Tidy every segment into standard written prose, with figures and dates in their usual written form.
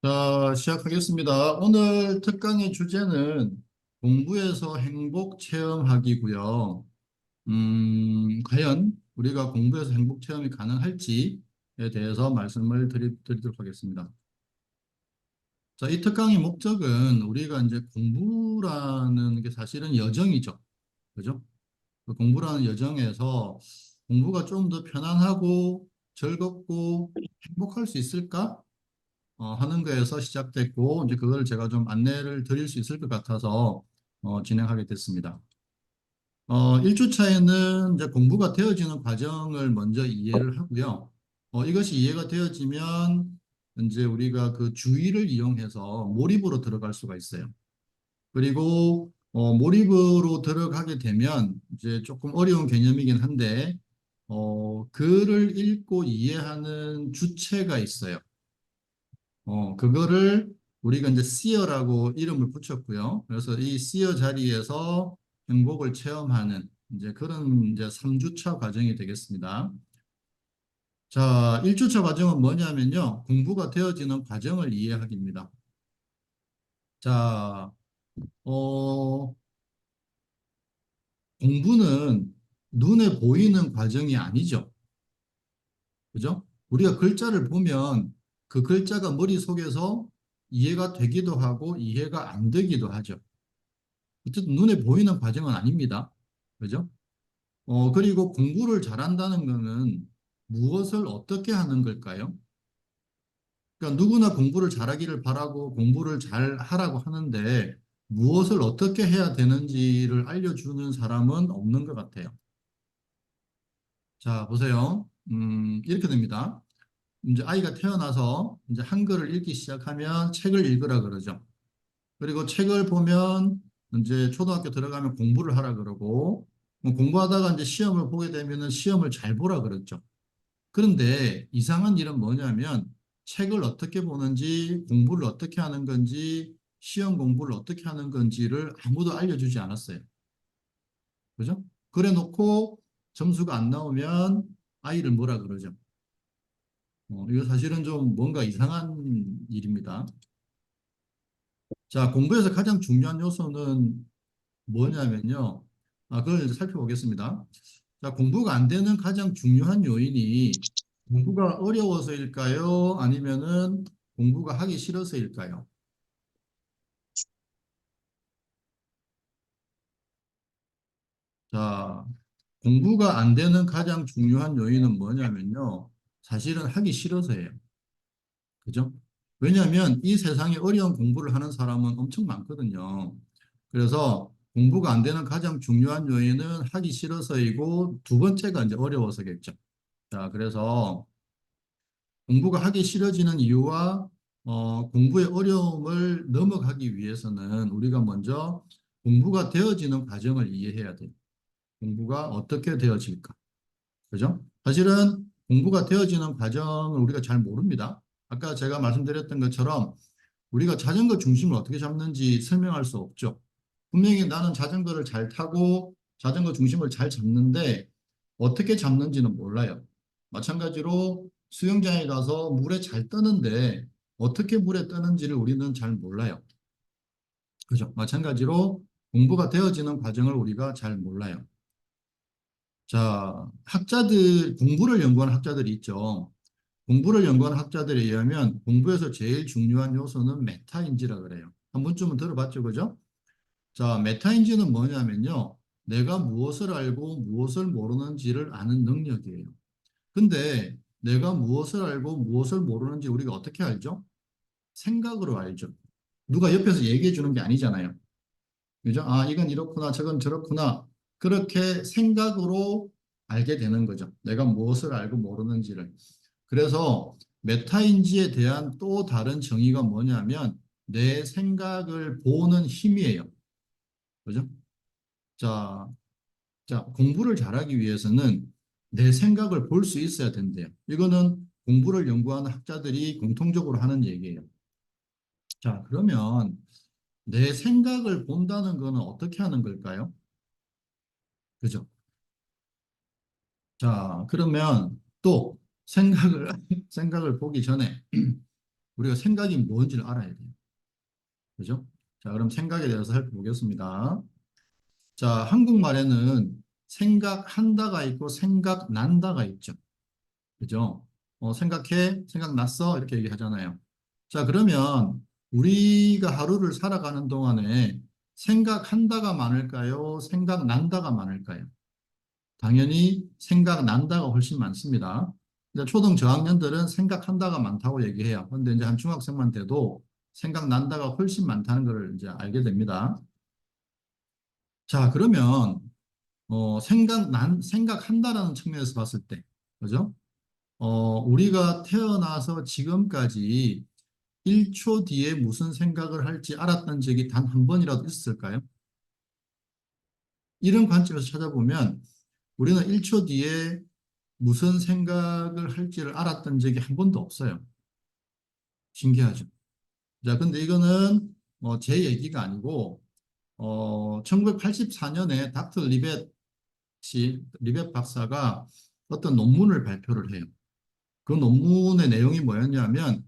자, 시작하겠습니다. 오늘 특강의 주제는 공부에서 행복 체험하기고요. 과연 우리가 공부에서 행복 체험이 가능할지에 대해서 말씀을 드리도록 하겠습니다. 자, 이 특강의 목적은 우리가 이제 공부라는 게 사실은 여정이죠. 그죠? 그 공부라는 여정에서 공부가 좀 더 편안하고 즐겁고 행복할 수 있을까? 하는 거에서 시작됐고, 이제 그걸 제가 좀 안내를 드릴 수 있을 것 같아서 진행하게 됐습니다. 1주차에는 이제 공부가 되어지는 과정을 먼저 이해를 하고요. 이것이 이해가 되어지면 이제 우리가 그 주의를 이용해서 몰입으로 들어갈 수가 있어요. 그리고 몰입으로 들어가게 되면 이제 조금 어려운 개념이긴 한데, 글을 읽고 이해하는 주체가 있어요. 그거를 우리가 이제 seer라고 이름을 붙였고요. 그래서 이 seer 자리에서 행복을 체험하는 이제 그런 이제 3주차 과정이 되겠습니다. 자, 1주차 과정은 뭐냐면요. 공부가 되어지는 과정을 이해하기입니다. 자, 어, 공부는 눈에 보이는 과정이 아니죠. 그죠? 우리가 글자를 보면 그 글자가 머릿속에서 이해가 되기도 하고 이해가 안 되기도 하죠. 어쨌든 눈에 보이는 과정은 아닙니다. 그죠? 그리고 공부를 잘한다는 것은 무엇을 어떻게 하는 걸까요? 그러니까 누구나 공부를 잘하기를 바라고 공부를 잘 하라고 하는데 무엇을 어떻게 해야 되는지를 알려주는 사람은 없는 것 같아요. 자, 보세요. 이렇게 됩니다. 이제 아이가 태어나서 이제 한글을 읽기 시작하면 책을 읽으라 그러죠. 그리고 책을 보면 이제 초등학교 들어가면 공부를 하라 그러고 뭐 공부하다가 이제 시험을 보게 되면은 시험을 잘 보라 그랬죠. 그런데 이상한 일은 뭐냐면 책을 어떻게 보는지 공부를 어떻게 하는 건지 시험 공부를 어떻게 하는 건지를 아무도 알려주지 않았어요. 그죠? 그래 놓고 점수가 안 나오면 아이를 뭐라 그러죠. 이거 사실은 좀 뭔가 이상한 일입니다. 자, 공부에서 가장 중요한 요소는 뭐냐면요. 그걸 이제 살펴보겠습니다. 자, 공부가 안 되는 가장 중요한 요인이 공부가 어려워서일까요? 아니면은 공부가 하기 싫어서일까요? 자, 공부가 안 되는 가장 중요한 요인은 뭐냐면요. 사실은 하기 싫어서예요. 그죠? 왜냐하면 이 세상에 어려운 공부를 하는 사람은 엄청 많거든요. 그래서 공부가 안 되는 가장 중요한 요인은 하기 싫어서이고 두 번째가 이제 어려워서겠죠. 자, 그래서 공부가 하기 싫어지는 이유와 공부의 어려움을 넘어가기 위해서는 우리가 먼저 공부가 되어지는 과정을 이해해야 돼요. 공부가 어떻게 되어질까? 그죠? 사실은 공부가 되어지는 과정을 우리가 잘 모릅니다. 아까 제가 말씀드렸던 것처럼 우리가 자전거 중심을 어떻게 잡는지 설명할 수 없죠. 분명히 나는 자전거를 잘 타고 자전거 중심을 잘 잡는데 어떻게 잡는지는 몰라요. 마찬가지로 수영장에 가서 물에 잘 뜨는데 어떻게 물에 뜨는지를 우리는 잘 몰라요. 그죠? 마찬가지로 공부가 되어지는 과정을 우리가 잘 몰라요. 자, 공부를 연구하는 학자들이 있죠. 공부를 연구하는 학자들에 의하면 공부에서 제일 중요한 요소는 메타인지라 그래요. 한 번쯤은 들어봤죠, 그죠? 자, 메타인지는 뭐냐면요. 내가 무엇을 알고 무엇을 모르는지를 아는 능력이에요. 근데 내가 무엇을 알고 무엇을 모르는지 우리가 어떻게 알죠? 생각으로 알죠. 누가 옆에서 얘기해 주는 게 아니잖아요. 그죠? 아, 이건 이렇구나, 저건 저렇구나. 그렇게 생각으로 알게 되는 거죠. 내가 무엇을 알고 모르는지를. 그래서 메타인지에 대한 또 다른 정의가 뭐냐면 내 생각을 보는 힘이에요. 그죠? 자, 자, 공부를 잘하기 위해서는 내 생각을 볼 수 있어야 된대요. 이거는 공부를 연구하는 학자들이 공통적으로 하는 얘기예요. 자, 그러면 내 생각을 본다는 거는 어떻게 하는 걸까요? 그죠? 자, 그러면 또 생각을, 생각을 보기 전에 우리가 생각이 뭔지를 알아야 돼요. 그죠? 자, 그럼 생각에 대해서 살펴보겠습니다. 자, 한국말에는 생각한다가 있고 생각난다가 있죠. 그죠? 생각났어? 이렇게 얘기하잖아요. 자, 그러면 우리가 하루를 살아가는 동안에 생각한다가 많을까요? 생각난다가 많을까요? 당연히 생각난다가 훨씬 많습니다. 이제 초등 저학년들은 생각한다가 많다고 얘기해요. 그런데 이제 한 중학생만 돼도 생각난다가 훨씬 많다는 걸 이제 알게 됩니다. 자, 그러면 생각한다라는 측면에서 봤을 때, 그죠? 우리가 태어나서 지금까지 1초 뒤에 무슨 생각을 할지 알았던 적이 단 한 번이라도 있을까요? 이런 관점에서 찾아보면 우리는 1초 뒤에 무슨 생각을 할지를 알았던 적이 한 번도 없어요. 신기하죠? 자, 근데 이거는 제 얘기가 아니고 1984년에 닥터 리벳 박사가 어떤 논문을 발표를 해요. 그 논문의 내용이 뭐였냐면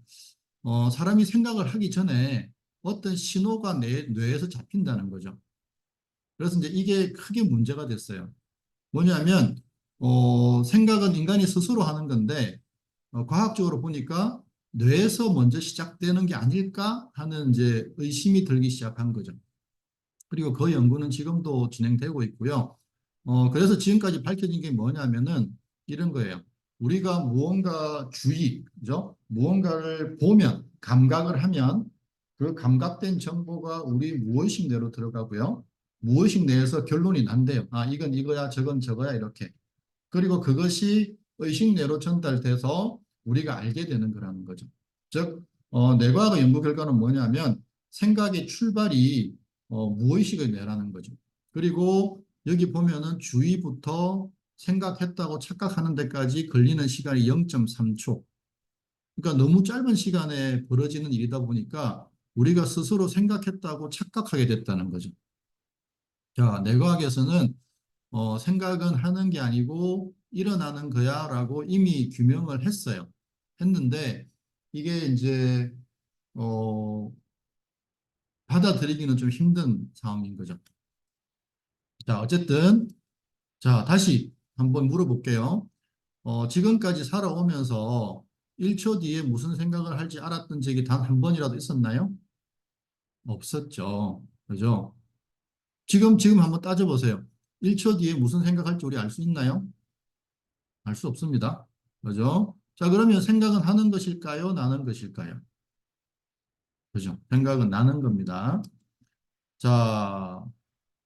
사람이 생각을 하기 전에 어떤 신호가 뇌에서 잡힌다는 거죠. 그래서 이제 이게 크게 문제가 됐어요. 뭐냐면 생각은 인간이 스스로 하는 건데 과학적으로 보니까 뇌에서 먼저 시작되는 게 아닐까 하는 이제 의심이 들기 시작한 거죠. 그리고 그 연구는 지금도 진행되고 있고요. 그래서 지금까지 밝혀진 게 뭐냐면은 이런 거예요. 우리가 무언가 그죠? 무언가를 보면, 감각을 하면 그 감각된 정보가 우리 무의식 내로 들어가고요. 무의식 내에서 결론이 난대요. 아, 이건 이거야, 저건 저거야, 이렇게. 그리고 그것이 의식 내로 전달돼서 우리가 알게 되는 거라는 거죠. 즉, 뇌과학 연구 결과는 뭐냐면 생각의 출발이 무의식의 뇌라는 거죠. 그리고 여기 보면은 주의부터 생각했다고 착각하는 데까지 걸리는 시간이 0.3초. 그러니까 너무 짧은 시간에 벌어지는 일이다 보니까 우리가 스스로 생각했다고 착각하게 됐다는 거죠. 자, 뇌과학에서는 생각은 하는 게 아니고 일어나는 거야라고 이미 규명을 했어요. 했는데 이게 이제 어, 받아들이기는 좀 힘든 상황인 거죠. 자, 어쨌든 자, 다시 한번 물어볼게요. 지금까지 살아오면서 1초 뒤에 무슨 생각을 할지 알았던 적이 단 한 번이라도 있었나요? 없었죠. 그죠? 지금 한번 따져보세요. 1초 뒤에 무슨 생각할지 우리 알 수 있나요? 알 수 없습니다. 그죠? 자, 그러면 생각은 하는 것일까요? 나는 것일까요? 그죠? 생각은 나는 겁니다. 자,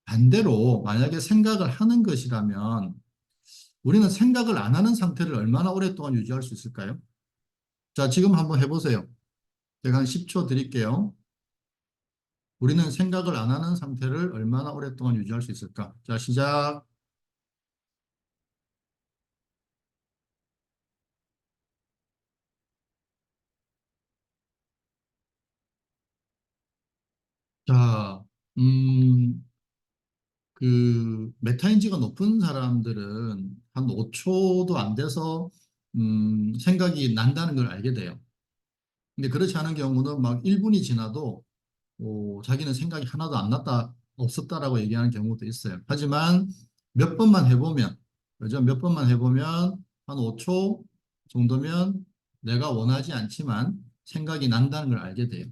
반대로 만약에 생각을 하는 것이라면 우리는 생각을 안 하는 상태를 얼마나 오랫동안 유지할 수 있을까요? 자, 지금 한번 해보세요. 제가 한 10초 드릴게요. 우리는 생각을 안 하는 상태를 얼마나 오랫동안 유지할 수 있을까? 자, 시작. 자, 음, 메타인지가 높은 사람들은 한 5초도 안 돼서 생각이 난다는 걸 알게 돼요. 근데 그렇지 않은 경우는 막 1분이 지나도 자기는 생각이 하나도 안 났다, 없었다라고 얘기하는 경우도 있어요. 하지만 몇 번만 해보면, 그죠? 몇 번만 해보면 한 5초 정도면 내가 원하지 않지만 생각이 난다는 걸 알게 돼요.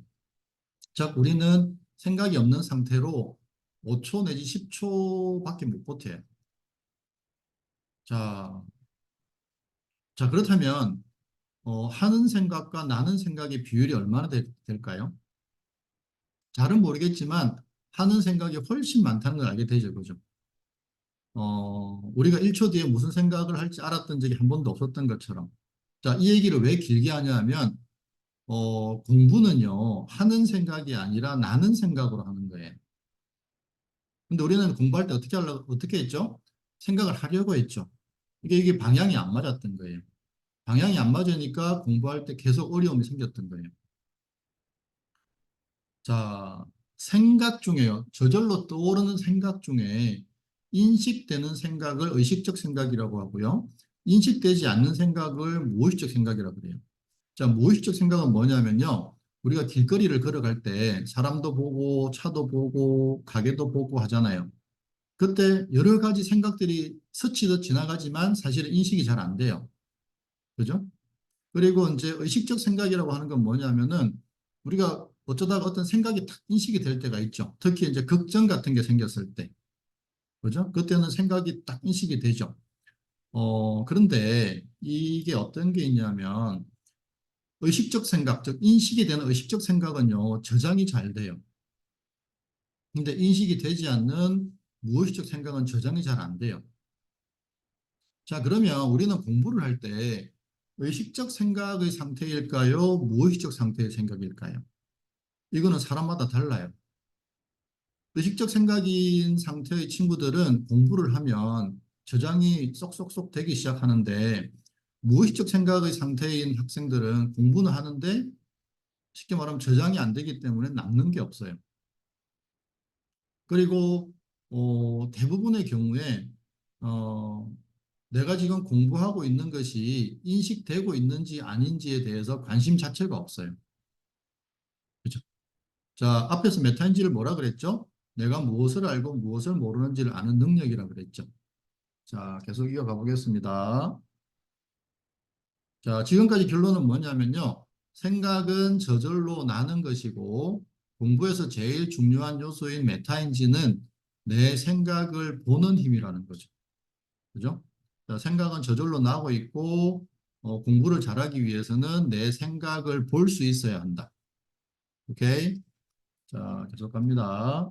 즉, 우리는 생각이 없는 상태로 5초 내지 10초밖에 못 버텨요. 자, 자, 그렇다면, 하는 생각과 나는 생각의 비율이 얼마나 될까요? 잘은 모르겠지만, 하는 생각이 훨씬 많다는 걸 알게 되죠, 그죠? 우리가 1초 뒤에 무슨 생각을 할지 알았던 적이 한 번도 없었던 것처럼. 자, 이 얘기를 왜 길게 하냐 하면, 공부는요, 하는 생각이 아니라 나는 생각으로 하는 거예요. 근데 우리는 공부할 때 어떻게 했죠? 생각을 하려고 했죠. 이게 방향이 안 맞았던 거예요. 방향이 안 맞으니까 공부할 때 계속 어려움이 생겼던 거예요. 자, 생각 중에요. 저절로 떠오르는 생각 중에 인식되는 생각을 의식적 생각이라고 하고요. 인식되지 않는 생각을 무의식적 생각이라고 그래요. 자, 무의식적 생각은 뭐냐면요. 우리가 길거리를 걸어갈 때 사람도 보고 차도 보고 가게도 보고 하잖아요. 그때 여러 가지 생각들이 스치듯 지나가지만 사실은 인식이 잘 안 돼요. 그죠? 그리고 이제 의식적 생각이라고 하는 건 뭐냐면은 우리가 어쩌다가 어떤 생각이 탁 인식이 될 때가 있죠. 특히 이제 걱정 같은 게 생겼을 때. 그죠? 그때는 생각이 딱 인식이 되죠. 그런데 이게 어떤 게 있냐면 의식적 생각, 즉 인식이 되는 의식적 생각은요, 저장이 잘 돼요. 근데 인식이 되지 않는 무의식적 생각은 저장이 잘 안 돼요. 자, 그러면 우리는 공부를 할 때 의식적 생각의 상태일까요? 무의식적 상태의 생각일까요? 이거는 사람마다 달라요. 의식적 생각인 상태의 친구들은 공부를 하면 저장이 쏙쏙쏙 되기 시작하는데 무의식적 생각의 상태인 학생들은 공부는 하는데 쉽게 말하면 저장이 안 되기 때문에 남는 게 없어요. 그리고 대부분의 경우에 어, 내가 지금 공부하고 있는 것이 인식되고 있는지 아닌지에 대해서 관심 자체가 없어요. 그렇죠? 자, 앞에서 메타인지를 뭐라 그랬죠? 내가 무엇을 알고 무엇을 모르는지를 아는 능력이라 그랬죠. 자, 계속 이어가 보겠습니다. 자, 지금까지 결론은 뭐냐면요. 생각은 저절로 나는 것이고 공부에서 제일 중요한 요소인 메타인지는 내 생각을 보는 힘이라는 거죠. 그죠? 자, 생각은 저절로 나고 있고 공부를 잘하기 위해서는 내 생각을 볼 수 있어야 한다. 오케이? 자, 계속 갑니다.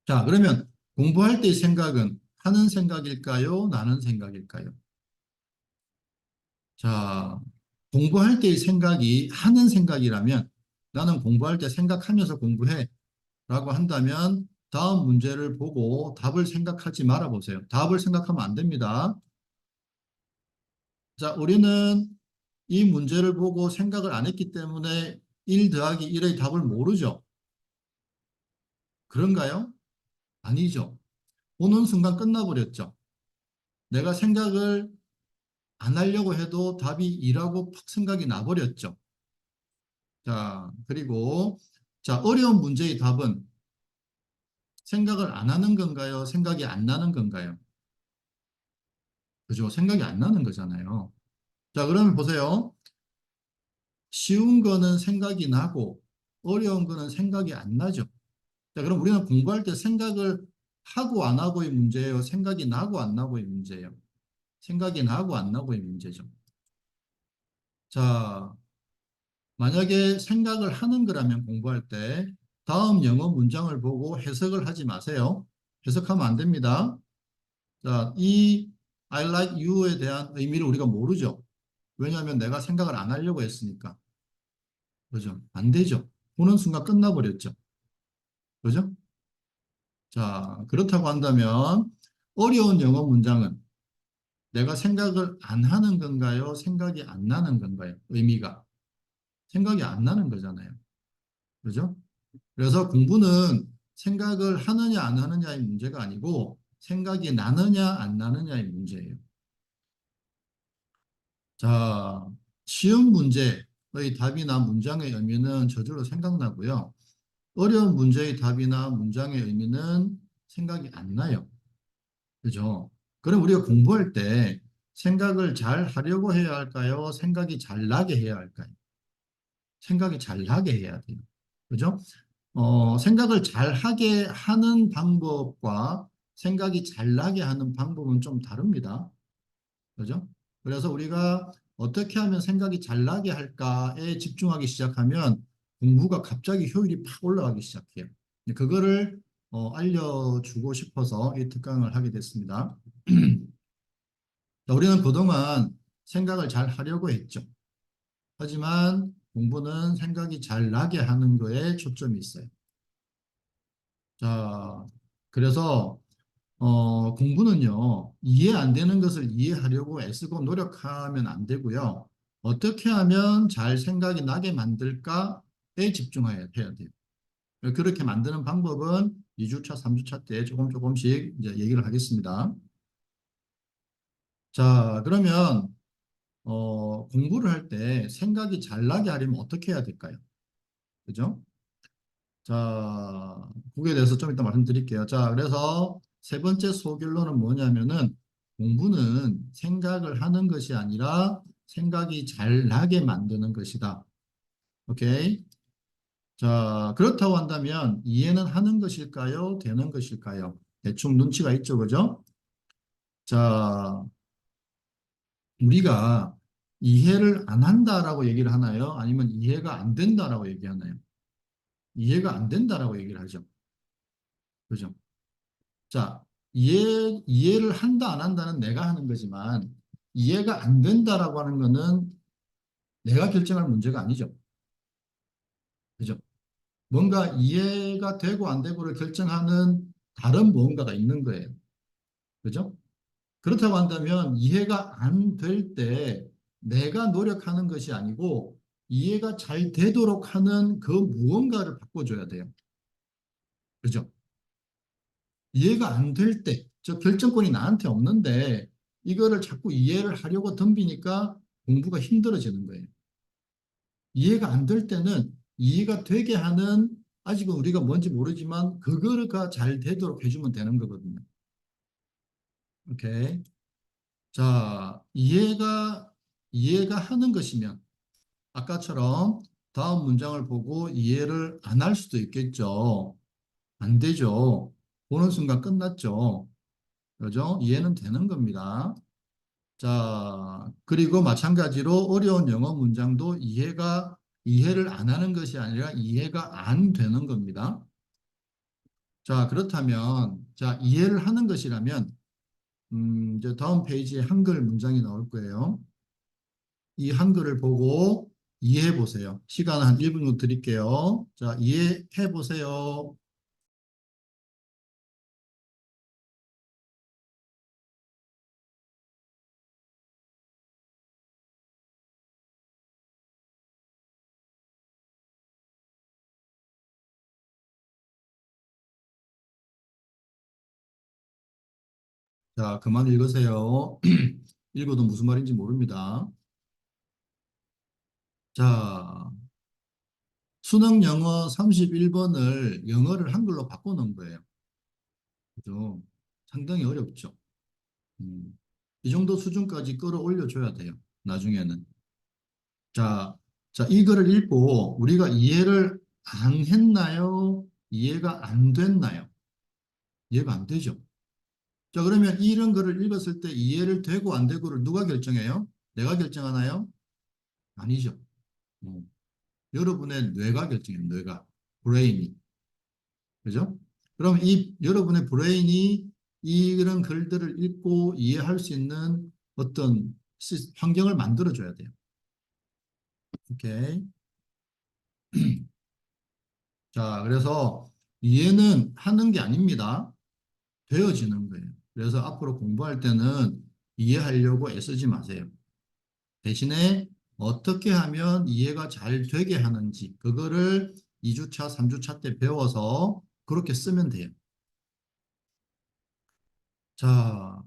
자, 그러면 공부할 때의 생각은 하는 생각일까요? 나는 생각일까요? 자, 공부할 때의 생각이 하는 생각이라면 나는 공부할 때 생각하면서 공부해 라고 한다면 다음 문제를 보고 답을 생각하지 말아 보세요. 답을 생각하면 안 됩니다. 자, 우리는 이 문제를 보고 생각을 안 했기 때문에 1 더하기 1의 답을 모르죠. 그런가요? 아니죠. 보는 순간 끝나버렸죠. 내가 생각을 안 하려고 해도 답이 2라고 팍 생각이 나버렸죠. 자, 그리고 자, 어려운 문제의 답은 생각을 안 하는 건가요? 생각이 안 나는 건가요? 그죠? 생각이 안 나는 거잖아요. 자, 그러면 보세요. 쉬운 거는 생각이 나고 어려운 거는 생각이 안 나죠. 자, 그럼 우리는 공부할 때 생각을 하고 안 하고의 문제예요? 생각이 나고 안 나고의 문제예요? 생각이 나고 안 나고의 문제죠. 자, 만약에 생각을 하는 거라면 공부할 때 다음 영어 문장을 보고 해석을 하지 마세요. 해석하면 안 됩니다. 자, 이 I like you에 대한 의미를 우리가 모르죠. 왜냐하면 내가 생각을 안 하려고 했으니까. 그죠? 안 되죠. 보는 순간 끝나버렸죠. 그죠? 자, 그렇다고 한다면 어려운 영어 문장은 내가 생각을 안 하는 건가요? 생각이 안 나는 건가요? 의미가. 생각이 안 나는 거잖아요. 그죠? 그래서 공부는 생각을 하느냐 안 하느냐의 문제가 아니고 생각이 나느냐 안 나느냐의 문제예요. 자, 쉬운 문제의 답이나 문장의 의미는 저절로 생각나고요. 어려운 문제의 답이나 문장의 의미는 생각이 안 나요. 그죠? 그럼 우리가 공부할 때 생각을 잘 하려고 해야 할까요? 생각이 잘 나게 해야 할까요? 생각이 잘 나게 해야 돼요. 그죠? 생각을 잘 하게 하는 방법과 생각이 잘 나게 하는 방법은 좀 다릅니다. 그죠? 그래서 우리가 어떻게 하면 생각이 잘 나게 할까에 집중하기 시작하면 공부가 갑자기 효율이 팍 올라가기 시작해요. 그거를 알려주고 싶어서 이 특강을 하게 됐습니다. 우리는 그동안 생각을 잘 하려고 했죠. 하지만 공부는 생각이 잘 나게 하는 거에 초점이 있어요. 자, 그래서 공부는요, 이해 안 되는 것을 이해하려고 애쓰고 노력하면 안 되고요. 어떻게 하면 잘 생각이 나게 만들까에 집중해야 돼요. 그렇게 만드는 방법은 2주차, 3주차 때 조금 조금씩 이제 얘기를 하겠습니다. 자, 그러면 공부를 할 때 생각이 잘 나게 하려면 어떻게 해야 될까요? 그죠? 자, 그거에 대해서 좀 이따 말씀드릴게요. 자, 그래서 세 번째 소결론은 뭐냐면은 공부는 생각을 하는 것이 아니라 생각이 잘 나게 만드는 것이다. 오케이? 자, 그렇다고 한다면 이해는 하는 것일까요? 되는 것일까요? 대충 눈치가 있죠, 그죠? 자, 우리가 이해를 안 한다라고 얘기를 하나요? 아니면 이해가 안 된다라고 얘기하나요? 이해가 안 된다라고 얘기를 하죠. 그죠? 자, 이해를 한다, 안 한다는 내가 하는 거지만 이해가 안 된다라고 하는 거는 내가 결정할 문제가 아니죠. 그죠? 뭔가 이해가 되고 안 되고를 결정하는 다른 무언가가 있는 거예요. 그죠? 그렇다고 한다면 이해가 안 될 때 내가 노력하는 것이 아니고 이해가 잘 되도록 하는 그 무언가를 바꿔줘야 돼요. 그죠? 이해가 안 될 때, 저 결정권이 나한테 없는데 이거를 자꾸 이해를 하려고 덤비니까 공부가 힘들어지는 거예요. 이해가 안 될 때는 이해가 되게 하는 아직은 우리가 뭔지 모르지만 그거가 잘 되도록 해주면 되는 거거든요. 오케이. 자, 이해가 하는 것이면 아까처럼 다음 문장을 보고 이해를 안 할 수도 있겠죠. 안 되죠. 보는 순간 끝났죠. 그죠? 이해는 되는 겁니다. 자, 그리고 마찬가지로 어려운 영어 문장도 이해를 안 하는 것이 아니라 이해가 안 되는 겁니다. 자, 그렇다면, 자, 이해를 하는 것이라면, 이제 다음 페이지에 한글 문장이 나올 거예요. 이 한글을 보고 이해해 보세요. 시간 한 1분 정도 드릴게요. 자, 이해해 보세요. 자, 그만 읽으세요. 읽어도 무슨 말인지 모릅니다. 자, 수능 영어 31번을 영어를 한글로 바꿔놓은 거예요. 그죠? 상당히 어렵죠. 음, 이 정도 수준까지 끌어올려 줘야 돼요. 나중에는. 자, 자, 이거를 읽고 우리가 이해를 안 했나요? 이해가 안 됐나요? 이해가 안 되죠. 자, 그러면 이런 글을 읽었을 때 이해를 되고 안 되고를 누가 결정해요? 내가 결정하나요? 아니죠. 어, 여러분의 뇌가 결정해요. 뇌가. 브레인이. 그죠? 그럼 이 여러분의 브레인이 이런 글들을 읽고 이해할 수 있는 어떤 환경을 만들어줘야 돼요. 오케이. 자, 그래서 이해는 하는 게 아닙니다. 되어지는 거예요. 그래서 앞으로 공부할 때는 이해하려고 애쓰지 마세요. 대신에 어떻게 하면 이해가 잘 되게 하는지, 그거를 2주차, 3주차 때 배워서 그렇게 쓰면 돼요. 자,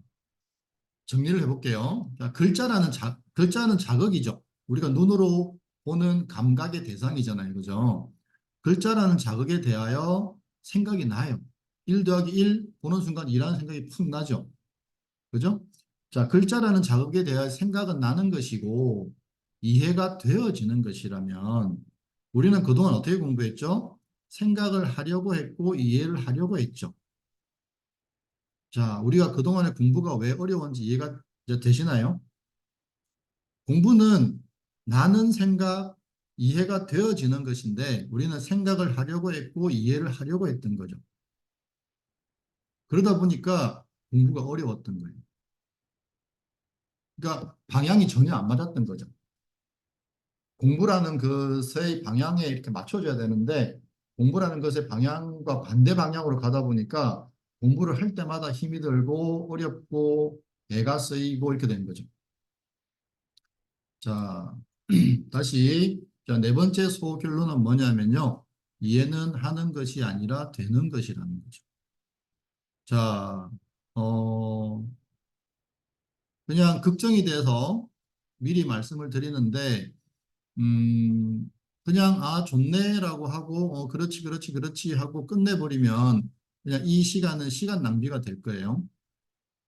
정리를 해볼게요. 자, 글자는 자극이죠. 우리가 눈으로 보는 감각의 대상이잖아요. 그죠? 글자라는 자극에 대하여 생각이 나요. 1 더하기 1 보는 순간 2라는 생각이 푹 나죠. 그죠? 자, 글자라는 자극에 대하여 생각은 나는 것이고 이해가 되어지는 것이라면 우리는 그동안 어떻게 공부했죠? 생각을 하려고 했고 이해를 하려고 했죠. 자, 우리가 그동안의 공부가 왜 어려운지 이해가 이제 되시나요? 공부는 나는 생각, 이해가 되어지는 것인데 우리는 생각을 하려고 했고 이해를 하려고 했던 거죠. 그러다 보니까 공부가 어려웠던 거예요. 그러니까 방향이 전혀 안 맞았던 거죠. 공부라는 것의 방향에 이렇게 맞춰줘야 되는데 공부라는 것의 방향과 반대 방향으로 가다 보니까 공부를 할 때마다 힘이 들고 어렵고 애가 쓰이고 이렇게 된 거죠. 자, 다시 자, 네 번째 소결론은 뭐냐면요. 이해는 하는 것이 아니라 되는 것이라는 거죠. 자, 그냥 걱정이 돼서 미리 말씀을 드리는데, 그냥, 아, 좋네라고 하고, 그렇지, 그렇지, 그렇지 하고 끝내버리면 그냥 이 시간은 시간 낭비가 될 거예요.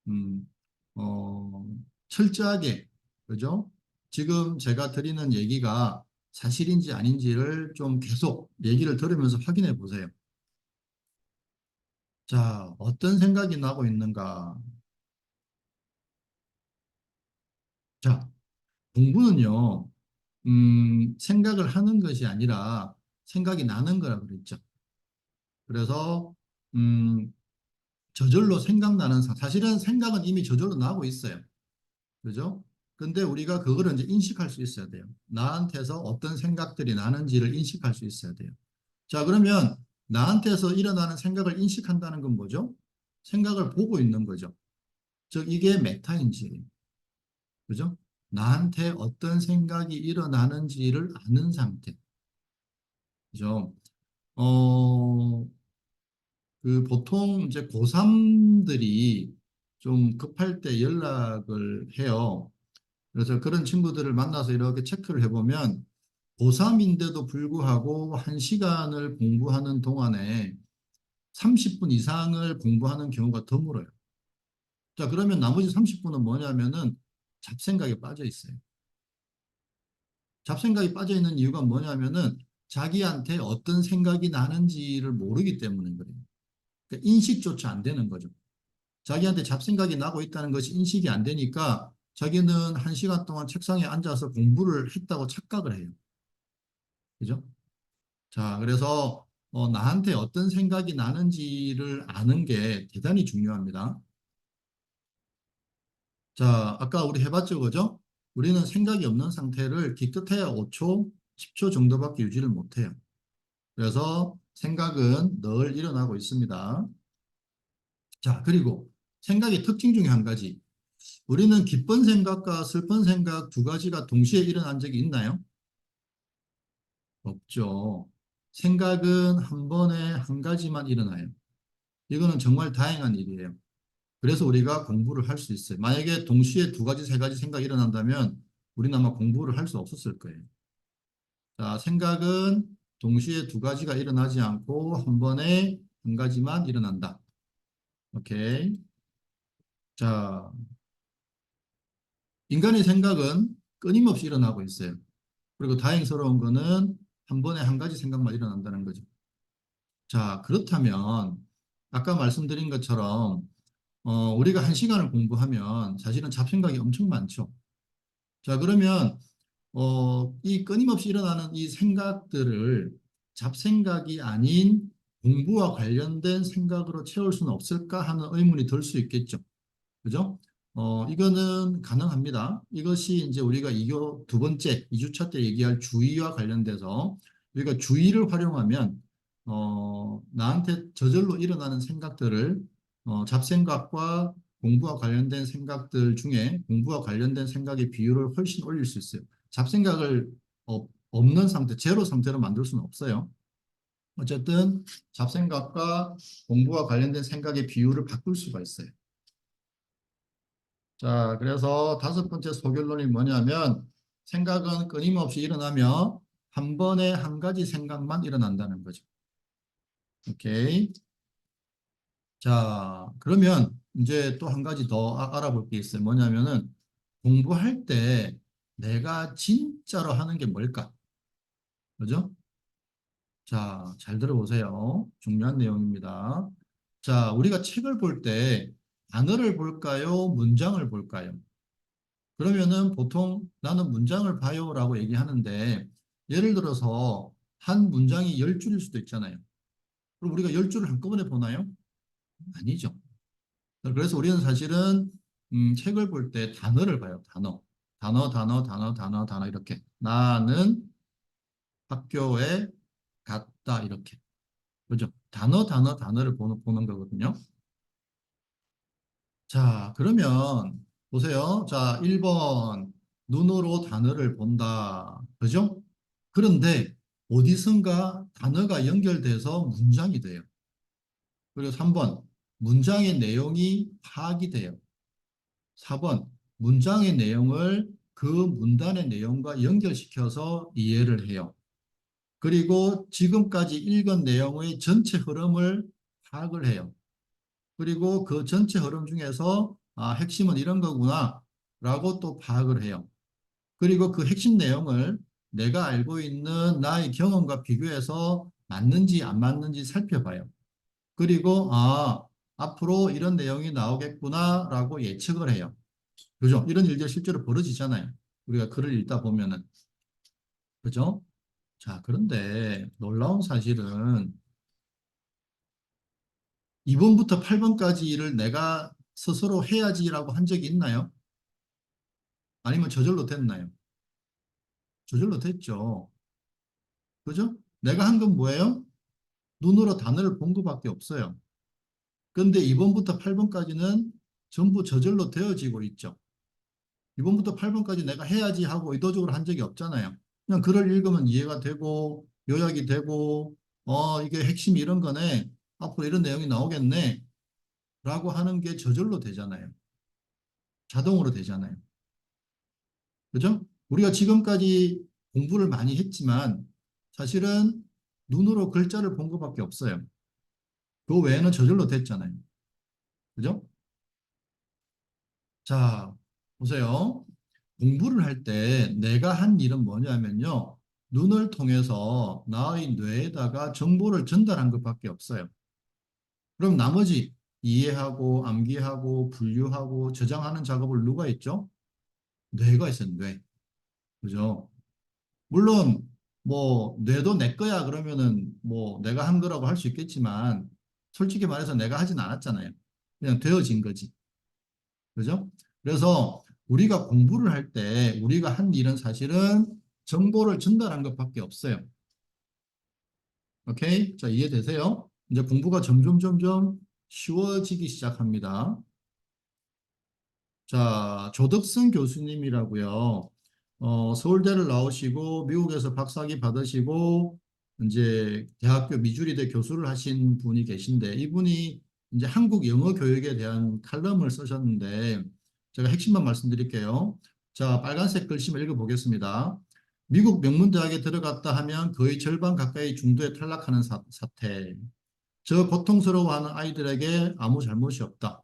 음, 어, 철저하게, 그죠? 지금 제가 드리는 얘기가 사실인지 아닌지를 좀 계속 얘기를 들으면서 확인해 보세요. 자, 어떤 생각이 나고 있는가? 자, 공부는요, 생각을 하는 것이 아니라 생각이 나는 거라 그랬죠. 그래서, 음, 저절로 생각나는, 사실은 생각은 이미 저절로 나고 있어요. 그죠? 근데 우리가 그거를 이제 인식할 수 있어야 돼요. 나한테서 어떤 생각들이 나는지를 인식할 수 있어야 돼요. 자, 그러면 나한테서 일어나는 생각을 인식한다는 건 뭐죠? 생각을 보고 있는 거죠. 즉, 이게 메타인지예요. 그죠? 나한테 어떤 생각이 일어나는지를 아는 상태. 그죠? 어, 보통 이제 고3들이 좀 급할 때 연락을 해요. 그래서 그런 친구들을 만나서 이렇게 체크를 해보면 고3인데도 불구하고 1시간을 공부하는 동안에 30분 이상을 공부하는 경우가 드물어요. 자, 그러면 나머지 30분은 뭐냐면은 잡생각에 빠져 있어요. 잡생각이 빠져 있는 이유가 뭐냐면은 자기한테 어떤 생각이 나는지를 모르기 때문인 거예요. 그러니까 인식조차 안 되는 거죠. 자기한테 잡생각이 나고 있다는 것이 인식이 안 되니까 자기는 1시간 동안 책상에 앉아서 공부를 했다고 착각을 해요. 그죠? 자, 그래서 나한테 어떤 생각이 나는지를 아는 게 대단히 중요합니다. 자, 아까 우리 해봤죠, 그죠? 우리는 생각이 없는 상태를 기껏해야 5초, 10초 정도밖에 유지를 못해요. 그래서 생각은 늘 일어나고 있습니다. 자, 그리고 생각의 특징 중에 한 가지. 우리는 기쁜 생각과 슬픈 생각 두 가지가 동시에 일어난 적이 있나요? 없죠. 생각은 한 번에 한 가지만 일어나요. 이거는 정말 다행한 일이에요. 그래서 우리가 공부를 할 수 있어요. 만약에 동시에 두 가지, 세 가지 생각이 일어난다면 우리는 아마 공부를 할 수 없었을 거예요. 자, 생각은 동시에 두 가지가 일어나지 않고 한 번에 한 가지만 일어난다. 오케이. 자, 인간의 생각은 끊임없이 일어나고 있어요. 그리고 다행스러운 거는 한 번에 한 가지 생각만 일어난다는 거죠. 자, 그렇다면 아까 말씀드린 것처럼 우리가 1시간을 공부하면 사실은 잡생각이 엄청 많죠. 자, 그러면 이 끊임없이 일어나는 이 생각들을 잡생각이 아닌 공부와 관련된 생각으로 채울 수는 없을까 하는 의문이 들 수 있겠죠. 그죠? 이거는 가능합니다. 이것이 이제 우리가 2교 두 번째, 2주차 때 얘기할 주의와 관련돼서 우리가 주의를 활용하면, 나한테 저절로 일어나는 생각들을, 잡생각과 공부와 관련된 생각들 중에 공부와 관련된 생각의 비율을 훨씬 올릴 수 있어요. 잡생각을 없는 상태, 제로 상태로 만들 수는 없어요. 어쨌든 잡생각과 공부와 관련된 생각의 비율을 바꿀 수가 있어요. 자, 그래서 다섯 번째 소결론이 뭐냐면 생각은 끊임없이 일어나며 한 번에 한 가지 생각만 일어난다는 거죠. 오케이. 자, 그러면 이제 또 한 가지 더 알아볼 게 있어요. 뭐냐면은 공부할 때 내가 진짜로 하는 게 뭘까? 그죠? 자, 잘 들어보세요. 중요한 내용입니다. 자, 우리가 책을 볼 때 단어를 볼까요? 문장을 볼까요? 그러면은 보통 나는 문장을 봐요라고 얘기하는데 예를 들어서 한 문장이 10줄일 수도 있잖아요. 그럼 우리가 10줄을 한꺼번에 보나요? 아니죠. 그래서 우리는 사실은 책을 볼 때 단어를 봐요. 단어. 단어 이렇게. 나는 학교에 갔다 이렇게. 그죠? 단어를 보는 거거든요. 자, 그러면 보세요. 자, 1번 눈으로 단어를 본다. 그죠? 그런데 어디선가 단어가 연결돼서 문장이 돼요. 그리고 3번 문장의 내용이 파악이 돼요. 4번 문장의 내용을 그 문단의 내용과 연결시켜서 이해를 해요. 그리고 지금까지 읽은 내용의 전체 흐름을 파악을 해요. 그리고 그 전체 흐름 중에서 핵심은 이런 거구나 라고 또 파악을 해요. 그리고 그 핵심 내용을 내가 알고 있는 나의 경험과 비교해서 맞는지 안 맞는지 살펴봐요. 그리고 앞으로 이런 내용이 나오겠구나 라고 예측을 해요. 그죠? 이런 일들이 실제로 벌어지잖아요. 우리가 글을 읽다 보면은. 그죠? 자, 그런데 놀라운 사실은 2번부터 8번까지 일을 내가 스스로 해야지라고 한 적이 있나요? 아니면 저절로 됐나요? 저절로 됐죠. 그죠? 내가 한 건 뭐예요? 눈으로 단어를 본 것밖에 없어요. 그런데 2번부터 8번까지는 전부 저절로 되어지고 있죠. 2번부터 8번까지 내가 해야지 하고 의도적으로 한 적이 없잖아요. 그냥 글을 읽으면 이해가 되고 요약이 되고 이게 핵심이 이런 거네. 앞으로 이런 내용이 나오겠네. 라고 하는 게 저절로 되잖아요. 자동으로 되잖아요. 그죠? 우리가 지금까지 공부를 많이 했지만 사실은 눈으로 글자를 본 것밖에 없어요. 그 외에는 저절로 됐잖아요. 그죠? 자, 보세요. 공부를 할 때 내가 한 일은 뭐냐면요. 눈을 통해서 나의 뇌에다가 정보를 전달한 것밖에 없어요. 그럼 나머지 이해하고 암기하고 분류하고 저장하는 작업을 누가 했죠? 뇌가 했어요, 뇌. 그죠? 물론 뭐 뇌도 내 거야 그러면은 뭐 내가 한 거라고 할 수 있겠지만 솔직히 말해서 내가 하진 않았잖아요. 그냥 되어진 거지. 그죠? 그래서 우리가 공부를 할 때 우리가 한 일은 사실은 정보를 전달한 것밖에 없어요. 오케이? 자, 이해되세요? 이제 공부가 점점 쉬워지기 시작합니다. 자, 조덕선 교수님이라고요. 서울대를 나오시고 미국에서 박사학위 받으시고 이제 대학교 미주리대 교수를 하신 분이 계신데 이분이 이제 한국 영어 교육에 대한 칼럼을 쓰셨는데 제가 핵심만 말씀드릴게요. 자, 빨간색 글씨만 읽어보겠습니다. 미국 명문대학에 들어갔다 하면 거의 절반 가까이 중도에 탈락하는 사태. 저 고통스러워하는 아이들에게 아무 잘못이 없다.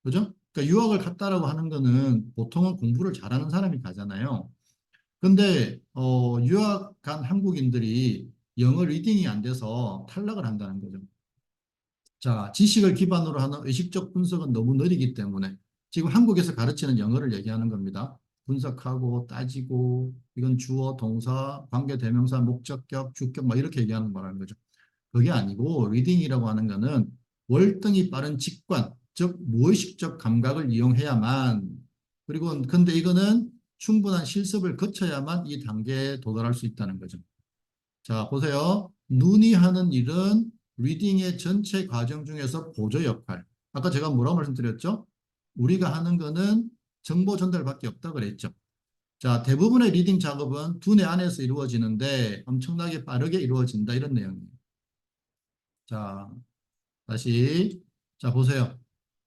그죠? 그러니까 유학을 갔다라고 하는 거는 보통은 공부를 잘하는 사람이 가잖아요. 근데 유학 간 한국인들이 영어 리딩이 안 돼서 탈락을 한다는 거죠. 자, 지식을 기반으로 하는 의식적 분석은 너무 느리기 때문에 지금 한국에서 가르치는 영어를 얘기하는 겁니다. 분석하고 따지고 이건 주어, 동사, 관계 대명사, 목적격, 주격 막 이렇게 얘기하는 거라는 거죠. 그게 아니고 리딩이라고 하는 거는 월등히 빠른 직관, 즉 무의식적 감각을 이용해야만 그리고 근데 이거는 충분한 실습을 거쳐야만 이 단계에 도달할 수 있다는 거죠. 자, 보세요. 눈이 하는 일은 리딩의 전체 과정 중에서 보조 역할. 아까 제가 뭐라고 말씀드렸죠? 우리가 하는 거는 정보 전달밖에 없다 그랬죠. 자, 대부분의 리딩 작업은 두뇌 안에서 이루어지는데 엄청나게 빠르게 이루어진다 이런 내용이에요. 자, 다시 자 보세요.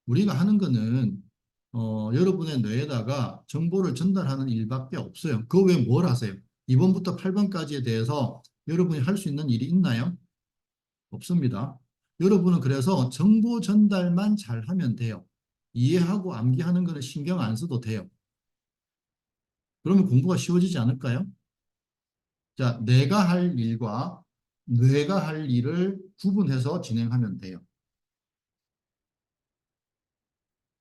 우리가 하는 거는 여러분의 뇌에다가 정보를 전달하는 일밖에 없어요. 그 외에 뭘 하세요? 2번부터 8번까지에 대해서 여러분이 할 수 있는 일이 있나요? 없습니다. 여러분은 그래서 정보 전달만 잘하면 돼요. 이해하고 암기하는 거는 신경 안 써도 돼요. 그러면 공부가 쉬워지지 않을까요? 자, 내가 할 일과 뇌가 할 일을 구분해서 진행하면 돼요.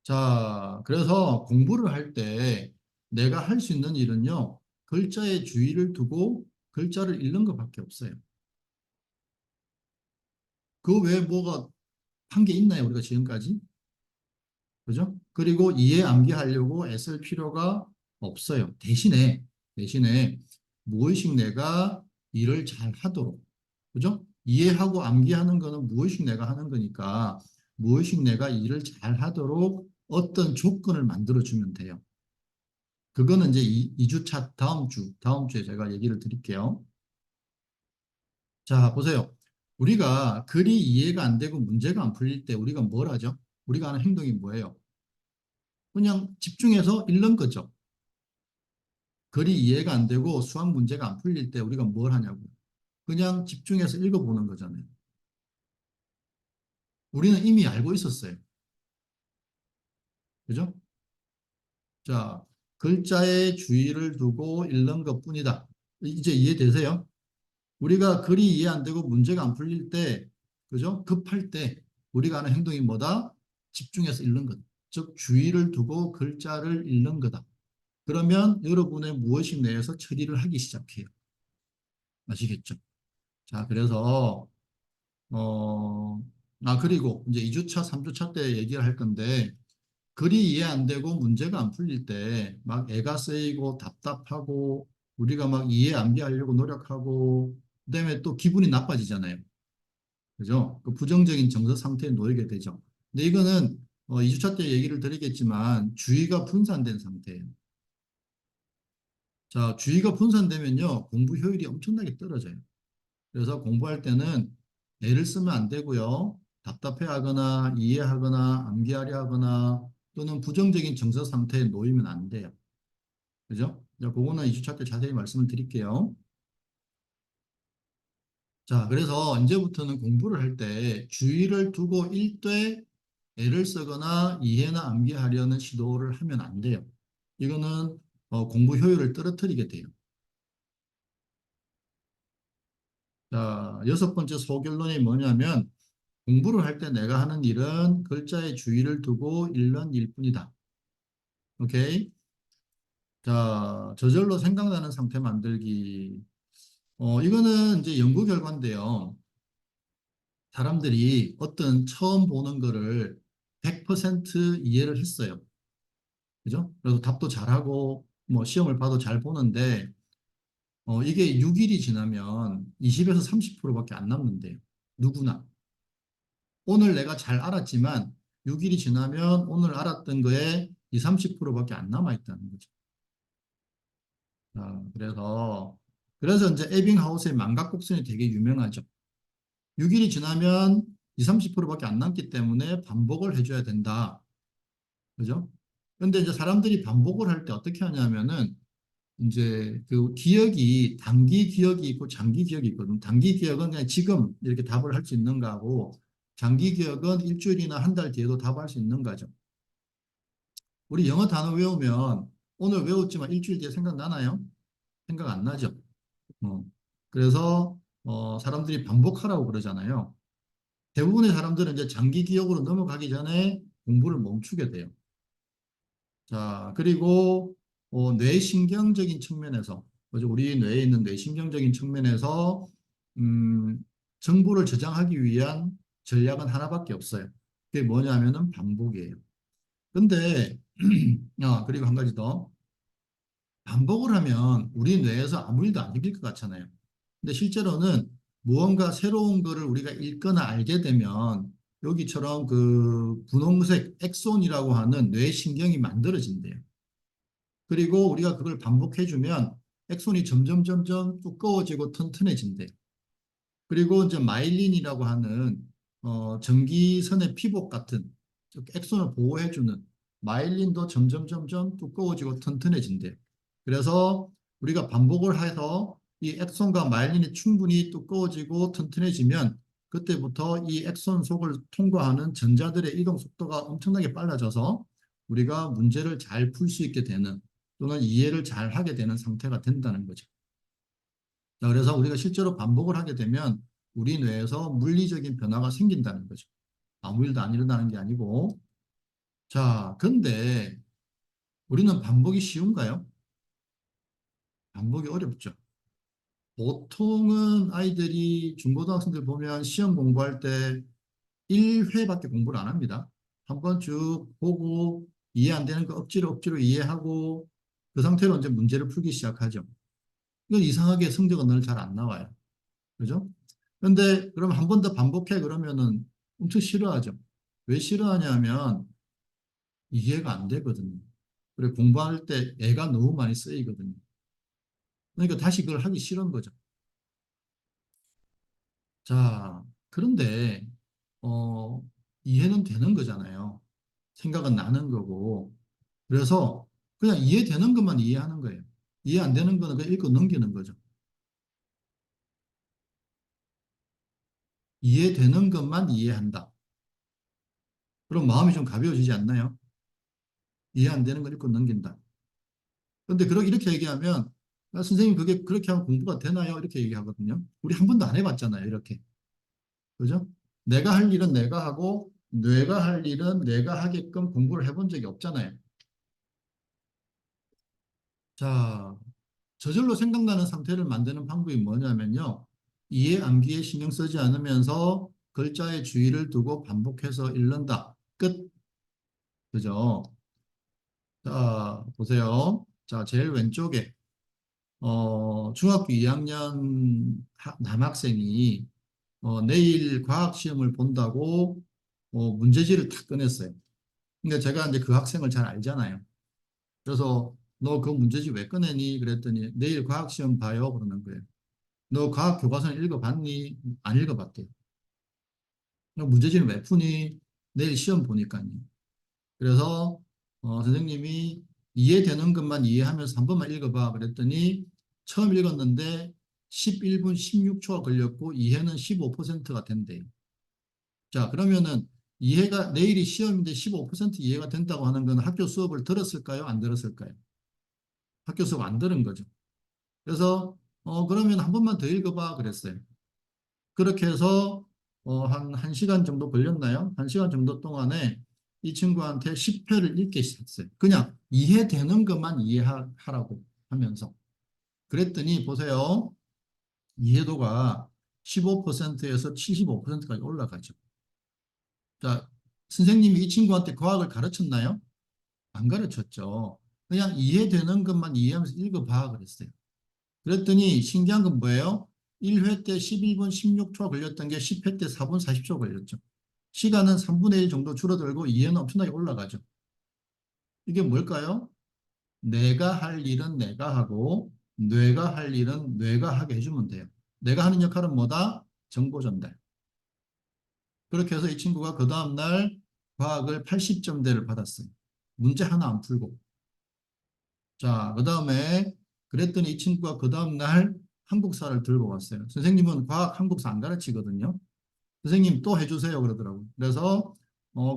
자, 그래서 공부를 할 때 내가 할 수 있는 일은요, 글자에 주의를 두고 글자를 읽는 것밖에 없어요. 그 외에 뭐가 한 게 있나요, 우리가 지금까지? 그죠? 그리고 이해 암기하려고 애쓸 필요가 없어요. 대신에 무의식 내가 일을 잘 하도록. 그죠? 이해하고 암기하는 거는 무의식 내가 하는 거니까 무의식 내가 일을 잘 하도록 어떤 조건을 만들어주면 돼요. 그거는 이제 2주차 다음 주에 제가 얘기를 드릴게요. 자, 보세요. 우리가 글이 이해가 안 되고 문제가 안 풀릴 때 우리가 뭘 하죠? 우리가 하는 행동이 뭐예요? 그냥 집중해서 읽는 거죠. 글이 이해가 안 되고 수학 문제가 안 풀릴 때 우리가 뭘 하냐고. 그냥 집중해서 읽어보는 거잖아요. 우리는 이미 알고 있었어요. 그죠? 자, 글자에 주의를 두고 읽는 것뿐이다. 이제 이해되세요? 우리가 글이 이해 안 되고 문제가 안 풀릴 때, 그죠? 급할 때 우리가 하는 행동이 뭐다? 집중해서 읽는 것. 즉, 주의를 두고 글자를 읽는 거다. 그러면 여러분의 무의식 내에서 처리를 하기 시작해요. 아시겠죠? 자, 그래서, 그리고 이제 2주차, 3주차 때 얘기를 할 건데, 글이 이해 안 되고 문제가 안 풀릴 때 막 애가 쓰이고 답답하고 우리가 막 이해 암기하려고 노력하고 그다음에 또 기분이 나빠지잖아요. 그죠? 그 부정적인 정서 상태에 놓이게 되죠. 근데 이거는 2주차 때 얘기를 드리겠지만 주의가 분산된 상태예요. 자, 주의가 분산되면요. 공부 효율이 엄청나게 떨어져요. 그래서 공부할 때는 애를 쓰면 안 되고요. 답답해하거나 이해하거나 암기하려 하거나 또는 부정적인 정서 상태에 놓이면 안 돼요. 그죠? 자, 그거는 2주차 때 자세히 말씀을 드릴게요. 자, 그래서 이제부터는 공부를 할 때 주의를 두고 읽되 애를 쓰거나 이해나 암기하려는 시도를 하면 안 돼요. 이거는 공부 효율을 떨어뜨리게 돼요. 자, 여섯 번째 소결론이 뭐냐면 공부를 할 때 내가 하는 일은 글자에 주의를 두고 읽는 일뿐이다. 오케이? 자, 저절로 생각나는 상태 만들기. 이거는 이제 연구 결과인데요. 사람들이 어떤 처음 보는 거를 100% 이해를 했어요. 그죠? 그래서 답도 잘하고, 뭐, 시험을 봐도 잘 보는데, 이게 6일이 지나면 20에서 30%밖에 안 남는데요. 누구나. 오늘 내가 잘 알았지만, 6일이 지나면 오늘 알았던 거에 2, 30%밖에 안 남아있다는 거죠. 그래서 이제 에빙하우스의 망각곡선이 되게 유명하죠. 6일이 지나면 2, 30%밖에 안 남기 때문에 반복을 해줘야 된다. 그죠? 근데 이제 사람들이 반복을 할 때 어떻게 하냐면은 이제 그 기억이 단기 기억이 있고 장기 기억이 있거든. 단기 기억은 그냥 지금 이렇게 답을 할 수 있는 거고 장기 기억은 일주일이나 한 달 뒤에도 답할 수 있는 거죠. 우리 영어 단어 외우면 오늘 외웠지만 일주일 뒤에 생각나나요? 생각 안 나죠. 어. 그래서 사람들이 반복하라고 그러잖아요. 대부분의 사람들은 이제 장기 기억으로 넘어가기 전에 공부를 멈추게 돼요. 자, 그리고 뇌신경적인 측면에서, 그죠? 우리 뇌에 있는 뇌신경적인 측면에서 음, 정보를 저장하기 위한 전략은 하나밖에 없어요. 그게 뭐냐면은 반복이에요. 근데 그리고 한 가지 더. 반복을 하면 우리 뇌에서 아무 일도 안 생길 것 같잖아요. 근데 실제로는 무언가 새로운 거를 우리가 읽거나 알게 되면 여기처럼 그 분홍색 엑손이라고 하는 뇌신경이 만들어진대요. 그리고 우리가 그걸 반복해주면 엑손이 점점 점점 두꺼워지고 튼튼해진대요. 그리고 이제 마일린이라고 하는 전기선의 피복 같은 즉 엑손을 보호해주는 마일린도 점점 점점 두꺼워지고 튼튼해진대요. 그래서 우리가 반복을 해서 이 엑손과 마일린이 충분히 두꺼워지고 튼튼해지면 그때부터 이 엑손 속을 통과하는 전자들의 이동 속도가 엄청나게 빨라져서 우리가 문제를 잘 풀 수 있게 되는 또는 이해를 잘 하게 되는 상태가 된다는 거죠. 자, 그래서 우리가 실제로 반복을 하게 되면 우리 뇌에서 물리적인 변화가 생긴다는 거죠. 아무 일도 안 일어나는 게 아니고. 자, 근데 우리는 반복이 쉬운가요? 반복이 어렵죠. 보통은 아이들이 중고등학생들 보면 시험 공부할 때 1회밖에 공부를 안 합니다. 한번 쭉 보고 이해 안 되는 거 억지로 이해하고 그 상태로 이제 문제를 풀기 시작하죠. 이건 이상하게 성적은 늘 잘 안 나와요. 그죠? 근데 그럼 한 번 더 반복해 그러면은 엄청 싫어하죠. 왜 싫어하냐면 이해가 안 되거든요. 그리고 공부할 때 애가 너무 많이 쓰이거든요. 그러니까 다시 그걸 하기 싫은 거죠. 자, 그런데 어, 이해는 되는 거잖아요. 생각은 나는 거고. 그래서 그냥 이해되는 것만 이해하는 거예요. 이해 안 되는 거는 그냥 읽고 넘기는 거죠. 이해되는 것만 이해한다. 그럼 마음이 좀 가벼워지지 않나요? 이해 안 되는 걸 읽고 넘긴다. 근데 이렇게 얘기하면, 아, 선생님 그게 그렇게 하면 공부가 되나요? 이렇게 얘기하거든요. 우리 한 번도 안 해봤잖아요. 이렇게. 그죠? 내가 할 일은 내가 하고, 뇌가 할 일은 내가 하게끔 공부를 해본 적이 없잖아요. 자, 저절로 생각나는 상태를 만드는 방법이 뭐냐면요. 이해 암기에 신경 쓰지 않으면서 글자의 주의를 두고 반복해서 읽는다. 끝. 그죠? 자, 보세요. 자, 제일 왼쪽에, 중학교 2학년 남학생이, 내일 과학 시험을 본다고, 문제지를 탁 꺼냈어요. 근데 제가 이제 그 학생을 잘 알잖아요. 그래서 너 그 문제지 왜 꺼내니? 그랬더니 내일 과학 시험 봐요. 그러는 거예요. 너 과학 교과서는 읽어봤니? 안 읽어봤대요. 너 문제지는 왜 푸니? 내일 시험 보니까요. 그래서 선생님이 이해되는 것만 이해하면서 한 번만 읽어봐. 그랬더니 처음 읽었는데 11분 16초가 걸렸고 이해는 15%가 된대요. 자, 그러면은 이해가 내일이 시험인데 15% 이해가 된다고 하는 건 학교 수업을 들었을까요? 안 들었을까요? 학교 수업 안 들은 거죠. 그래서 그러면 한 번만 더 읽어봐 그랬어요. 그렇게 해서 한 1시간 정도 걸렸나요? 1시간 정도 동안에 이 친구한테 10회를 읽게 했어요. 그냥 이해되는 것만 이해하라고 하면서. 그랬더니 보세요. 이해도가 15%에서 75%까지 올라가죠. 자, 선생님이 이 친구한테 과학을 가르쳤나요? 안 가르쳤죠. 그냥 이해되는 것만 이해하면서 읽어봐 그랬어요. 그랬더니 신기한 건 뭐예요? 1회 때 11분 16초 걸렸던 게 10회 때 4분 40초 걸렸죠. 시간은 3분의 1 정도 줄어들고 이해는 엄청나게 올라가죠. 이게 뭘까요? 내가 할 일은 내가 하고 뇌가 할 일은 뇌가 하게 해주면 돼요. 내가 하는 역할은 뭐다? 정보 전달. 그렇게 해서 이 친구가 그 다음날 과학을 80점대를 받았어요. 문제 하나 안 풀고. 자, 그 다음에 그랬더니 이 친구가 그 다음날 한국사를 들고 왔어요. 선생님은 과학 한국사 안 가르치거든요. 선생님 또 해주세요 그러더라고요. 그래서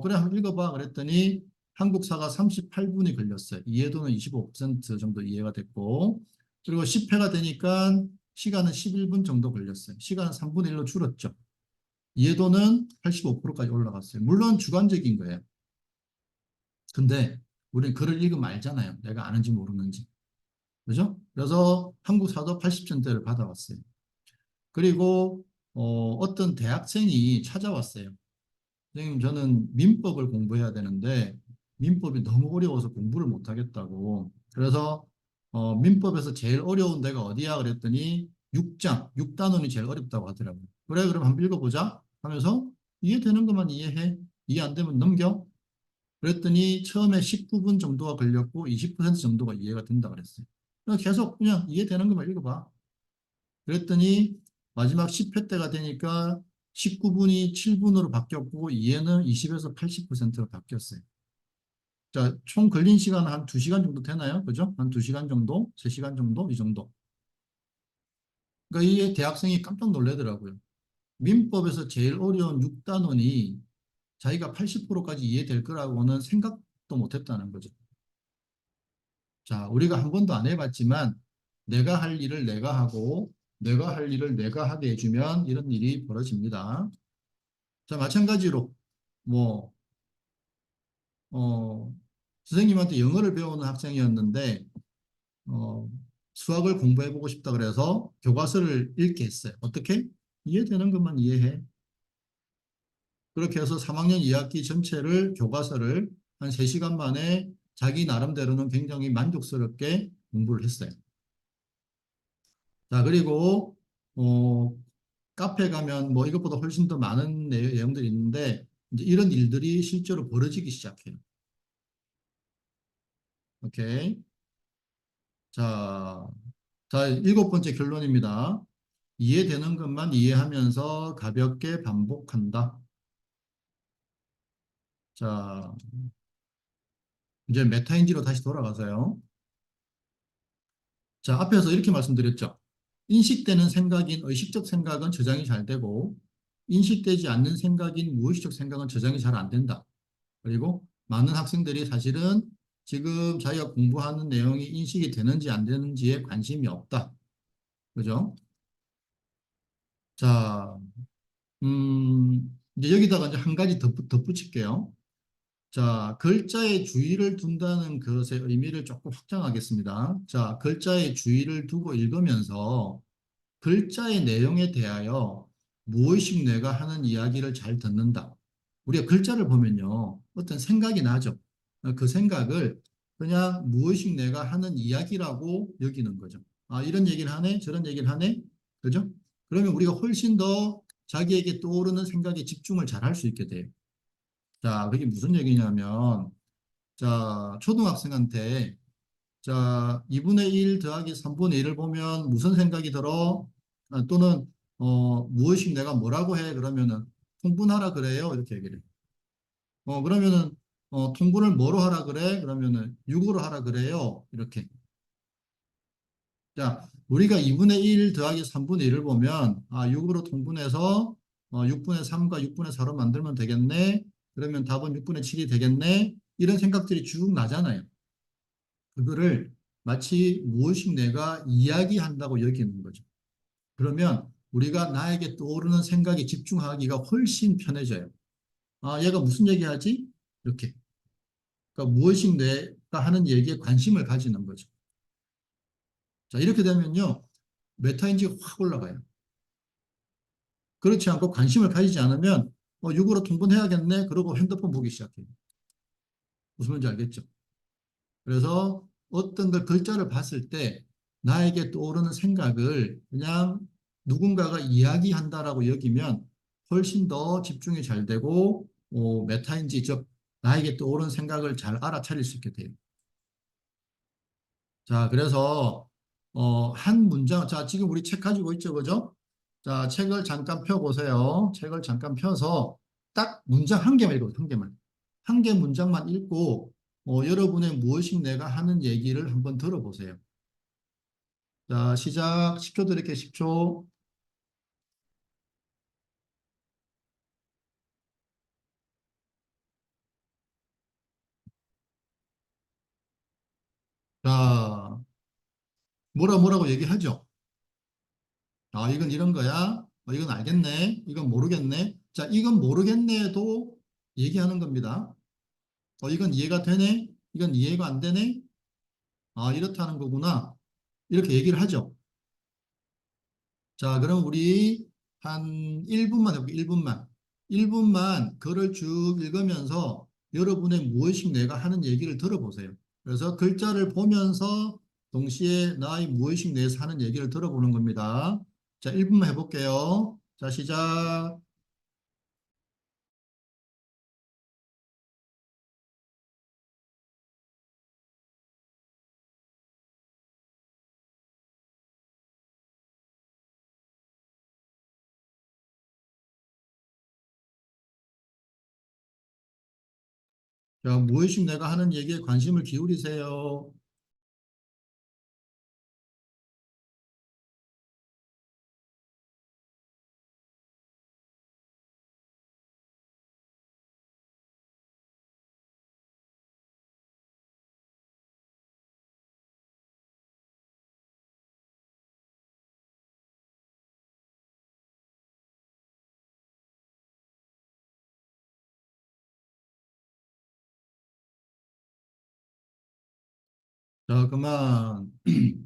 그래 한번 읽어봐 그랬더니 한국사가 38분이 걸렸어요. 이해도는 25% 정도 이해가 됐고 그리고 10회가 되니까 시간은 11분 정도 걸렸어요. 시간은 3분의 1로 줄었죠. 이해도는 85%까지 올라갔어요. 물론 주관적인 거예요. 근데 우리는 글을 읽으면 알잖아요. 내가 아는지 모르는지. 그죠? 그래서 한국사도 80점대를 받아왔어요. 그리고 어떤 대학생이 찾아왔어요. 선생님, 저는 민법을 공부해야 되는데 민법이 너무 어려워서 공부를 못 하겠다고. 그래서 민법에서 제일 어려운 데가 어디야? 그랬더니 6장, 6단원이 제일 어렵다고 하더라고요. 그래, 그럼 한번 읽어보자 하면서 이해되는 것만 이해해. 이해 안 되면 넘겨. 그랬더니 처음에 19분 정도가 걸렸고 20% 정도가 이해가 된다 그랬어요. 그래서 계속 그냥 이해되는 것만 읽어봐. 그랬더니 마지막 10회 때가 되니까 19분이 7분으로 바뀌었고 이해는 20에서 80%로 바뀌었어요. 자, 총 걸린 시간은 한 2시간 정도 되나요? 그죠? 한 2시간 정도? 3시간 정도? 이 정도. 그러니까 이 대학생이 깜짝 놀라더라고요. 민법에서 제일 어려운 6단원이 자기가 80%까지 이해될 거라고는 생각도 못 했다는 거죠. 자, 우리가 한 번도 안 해봤지만 내가 할 일을 내가 하고 내가 할 일을 내가 하게 해주면 이런 일이 벌어집니다. 자, 마찬가지로 뭐 어, 선생님한테 영어를 배우는 학생이었는데 어, 수학을 공부해보고 싶다 그래서 교과서를 읽게 했어요. 어떻게? 이해되는 것만 이해해. 그렇게 해서 3학년 2학기 전체를 교과서를 한 3시간 만에 자기 나름대로는 굉장히 만족스럽게 공부를 했어요. 자, 그리고 어, 카페 가면 뭐 이것보다 훨씬 더 많은 내용들이 있는데 이제 이런 일들이 실제로 벌어지기 시작해요. 오케이. 자, 자, 7번째 결론입니다. 이해되는 것만 이해하면서 가볍게 반복한다. 자, 이제 메타인지로 다시 돌아가서요. 자, 앞에서 이렇게 말씀드렸죠. 인식되는 생각인 의식적 생각은 저장이 잘 되고, 인식되지 않는 생각인 무의식적 생각은 저장이 잘 안 된다. 그리고 많은 학생들이 사실은 지금 자기가 공부하는 내용이 인식이 되는지 안 되는지에 관심이 없다. 그죠? 자, 이제 여기다가 이제 한 가지 덧붙일게요. 자, 글자에 주의를 둔다는 것의 의미를 조금 확장하겠습니다. 자, 글자에 주의를 두고 읽으면서 글자의 내용에 대하여 무의식 뇌가 하는 이야기를 잘 듣는다. 우리가 글자를 보면요, 어떤 생각이 나죠. 그 생각을 그냥 무의식 뇌가 하는 이야기라고 여기는 거죠. 아, 이런 얘기를 하네, 저런 얘기를 하네, 그죠? 그러면 우리가 훨씬 더 자기에게 떠오르는 생각에 집중을 잘 할 수 있게 돼요. 자, 그게 무슨 얘기냐면, 자, 초등학생한테 자, 2분의 1 더하기 3분의 1을 보면 무슨 생각이 들어? 아, 또는 무엇이 내가 뭐라고 해? 그러면은 통분하라 그래요. 이렇게 얘기를 해. 그러면은 통분을 뭐로 하라 그래? 그러면은 6으로 하라 그래요. 이렇게. 자, 우리가 2분의 1 더하기 3분의 1을 보면 6으로 통분해서 6분의 3과 6분의 4로 만들면 되겠네. 그러면 답은 6분의 7이 되겠네. 이런 생각들이 쭉 나잖아요. 그거를 마치 무의식 내가 이야기한다고 여기는 거죠. 그러면 우리가 나에게 떠오르는 생각에 집중하기가 훨씬 편해져요. 아, 얘가 무슨 얘기하지? 이렇게. 그러니까 무의식 내가 하는 얘기에 관심을 가지는 거죠. 자, 이렇게 되면요. 메타인지가 확 올라가요. 그렇지 않고 관심을 가지지 않으면 6으로 통분해야겠네. 그러고 핸드폰 보기 시작해요. 무슨 말인지 알겠죠? 그래서 어떤 걸 글자를 봤을 때 나에게 떠오르는 생각을 그냥 누군가가 이야기한다라고 여기면 훨씬 더 집중이 잘 되고 메타인지 즉 나에게 떠오르는 생각을 잘 알아차릴 수 있게 돼요. 자, 그래서 한 문장 자 지금 우리 책 가지고 있죠, 그죠? 자, 책을 잠깐 펴보세요. 책을 잠깐 펴서 딱 문장 한 개만 읽어요, 한 개만. 한 개 문장만 읽고 여러분의 무엇이 내가 하는 얘기를 한번 들어보세요. 자, 시작. 10초 드릴게요, 10초. 자, 뭐라고 얘기하죠? 아, 이건 이런 거야. 이건 알겠네. 이건 모르겠네. 자, 이건 모르겠네도 얘기하는 겁니다. 이건 이해가 되네. 이건 이해가 안 되네. 아, 이렇다는 거구나. 이렇게 얘기를 하죠. 자, 그럼 우리 한 1분만 해볼게요. 1분만. 1분만 글을 쭉 읽으면서 여러분의 무의식 내가 하는 얘기를 들어보세요. 그래서 글자를 보면서 동시에 나의 무의식 내에서 하는 얘기를 들어보는 겁니다. 자, 1분만 해볼게요. 자, 시작. 자, 무의식 내가 하는 얘기에 관심을 기울이세요. 자, 그만.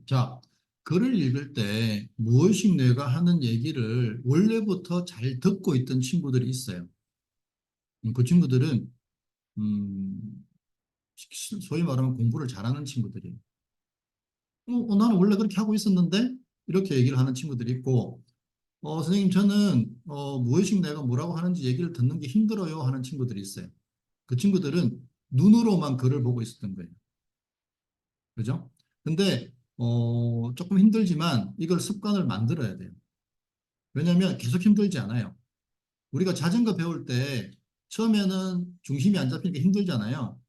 자, 글을 읽을 때 무의식 뇌가 하는 얘기를 원래부터 잘 듣고 있던 친구들이 있어요. 그 친구들은 음, 소위 말하면 공부를 잘하는 친구들이에요. 나는 원래 그렇게 하고 있었는데 이렇게 얘기를 하는 친구들이 있고 선생님 저는 무의식 뇌가 뭐라고 하는지 얘기를 듣는 게 힘들어요 하는 친구들이 있어요. 그 친구들은 눈으로만 글을 보고 있었던 거예요. 그죠? 근데 조금 힘들지만 이걸 습관을 만들어야 돼요. 왜냐하면 계속 힘들지 않아요. 우리가 자전거 배울 때 처음에는 중심이 안 잡히니까 힘들잖아요.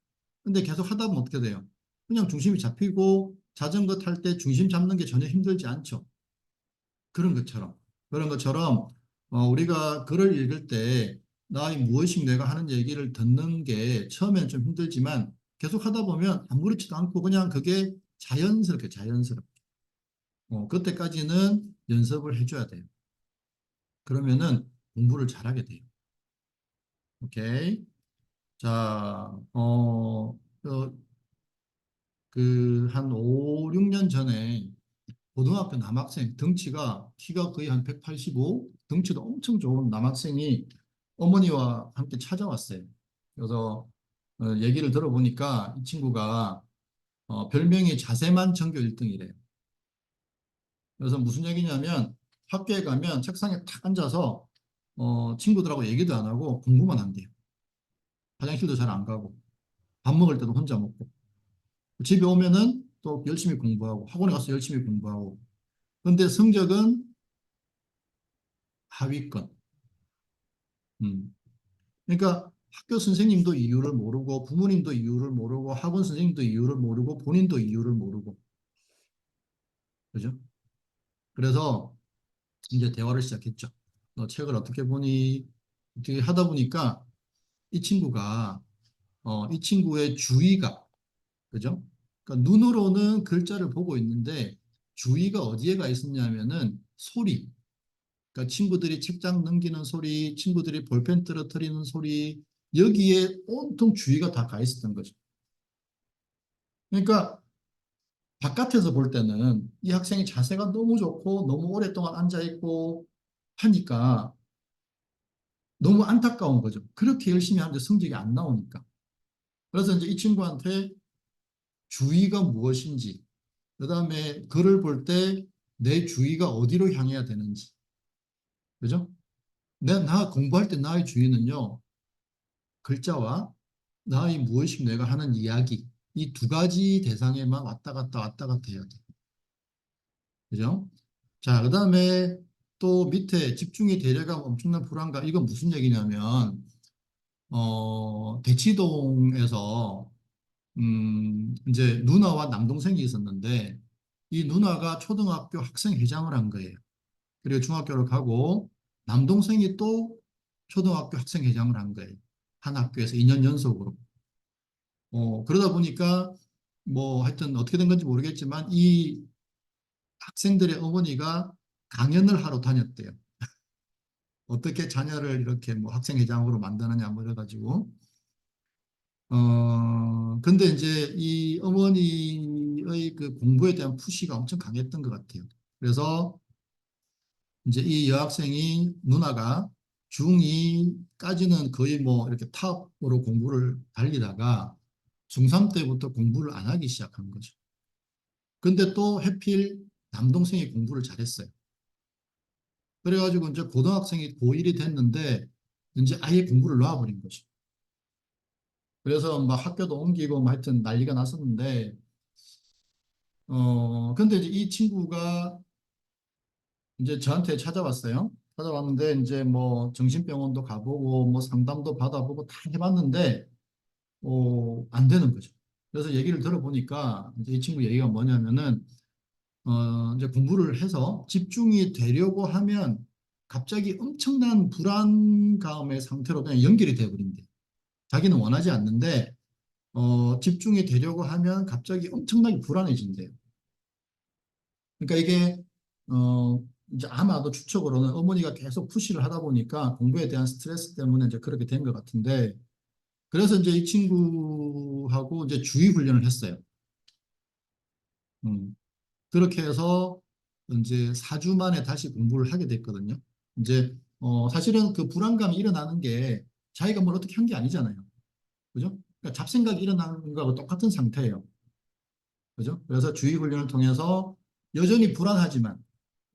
근데 계속 하다 보면 어떻게 돼요? 그냥 중심이 잡히고 자전거 탈 때 중심 잡는 게 전혀 힘들지 않죠. 그런 것처럼. 그런 것처럼 우리가 글을 읽을 때 나의 무엇인가 내가 하는 얘기를 듣는 게 처음엔 좀 힘들지만 계속 하다 보면 아무렇지도 않고 그냥 그게 자연스럽게 자연스럽게 그때까지는 연습을 해줘야 돼요. 그러면은 공부를 잘하게 돼요. 오케이. 자, 그 한 5, 6년 전에 고등학교 남학생 덩치가 키가 거의 한 185, 덩치도 엄청 좋은 남학생이 어머니와 함께 찾아왔어요. 그래서 얘기를 들어보니까 이 친구가 별명이 자세만 전교 1등이래요. 그래서 무슨 얘기냐면 학교에 가면 책상에 탁 앉아서 친구들하고 얘기도 안 하고 공부만 한대요. 화장실도 잘 안 가고 밥 먹을 때도 혼자 먹고 집에 오면은 또 열심히 공부하고 학원에 가서 열심히 공부하고 근데 성적은 하위권. 음. 그러니까 학교 선생님도 이유를 모르고 부모님도 이유를 모르고 학원 선생님도 이유를 모르고 본인도 이유를 모르고 그죠? 그래서 이제 대화를 시작했죠. 너 책을 어떻게 보니? 어떻게 하다 보니까 이 친구가 이 친구의 주의가 그죠? 그러니까 눈으로는 글자를 보고 있는데 주의가 어디에 가 있었냐면은 소리. 그러니까 친구들이 책장 넘기는 소리, 친구들이 볼펜 떨어뜨리는 소리 여기에 온통 주의가 다 가 있었던 거죠. 그러니까 바깥에서 볼 때는 이 학생이 자세가 너무 좋고 너무 오랫동안 앉아 있고 하니까 너무 안타까운 거죠. 그렇게 열심히 하는데 성적이 안 나오니까. 그래서 이제 이 친구한테 주의가 무엇인지, 그다음에 글을 볼 때 내 주의가 어디로 향해야 되는지, 그죠? 나 공부할 때 나의 주의는요, 글자와 나의 무엇이고 내가 하는 이야기, 이 두 가지 대상에만 왔다 갔다 해야 돼. 그죠? 자, 그다음에 또 밑에 집중이 되려가 엄청난 불안감. 이건 무슨 얘기냐면, 대치동에서, 이제 누나와 남동생이 있었는데, 이 누나가 초등학교 학생회장을 한 거예요. 그리고 중학교를 가고, 남동생이 또 초등학교 학생회장을 한 거예요. 한 학교에서 2년 연속으로. 그러다 보니까, 뭐, 하여튼 어떻게 된 건지 모르겠지만, 이 학생들의 어머니가 강연을 하러 다녔대요. 어떻게 자녀를 이렇게 뭐 학생회장으로 만드느냐 뭐 이래가지고 근데 이제 이 어머니의 그 공부에 대한 푸시가 엄청 강했던 것 같아요. 그래서 이제 이 여학생이 누나가 중2까지는 거의 뭐 이렇게 탑으로 공부를 달리다가 중3 때부터 공부를 안 하기 시작한 거죠. 근데 또 해필 남동생이 공부를 잘했어요. 그래가지고 이제 고등학생이 고1이 됐는데 이제 아예 공부를 놔버린 거죠. 그래서 막 학교도 옮기고 뭐 하여튼 난리가 났었는데, 근데 이제 이 친구가 이제 저한테 찾아왔어요. 찾아왔는데 이제 뭐 정신병원도 가보고 뭐 상담도 받아보고 다 해봤는데, 안 되는 거죠. 그래서 얘기를 들어보니까 이제 이 친구 얘기가 뭐냐면은, 이제 공부를 해서 집중이 되려고 하면 갑자기 엄청난 불안감의 상태로 그냥 연결이 되어버린대. 자기는 원하지 않는데, 집중이 되려고 하면 갑자기 엄청나게 불안해진대요. 그러니까 이게, 이제 아마도 추측으로는 어머니가 계속 푸시를 하다 보니까 공부에 대한 스트레스 때문에 이제 그렇게 된 것 같은데, 그래서 이제 이 친구하고 이제 주의 훈련을 했어요. 음, 그렇게 해서 이제 4주 만에 다시 공부를 하게 됐거든요. 이제, 사실은 그 불안감이 일어나는 게 자기가 뭘 어떻게 한 게 아니잖아요. 그죠? 그러니까 잡생각이 일어나는 거하고 똑같은 상태예요. 그죠? 그래서 주의 훈련을 통해서 여전히 불안하지만,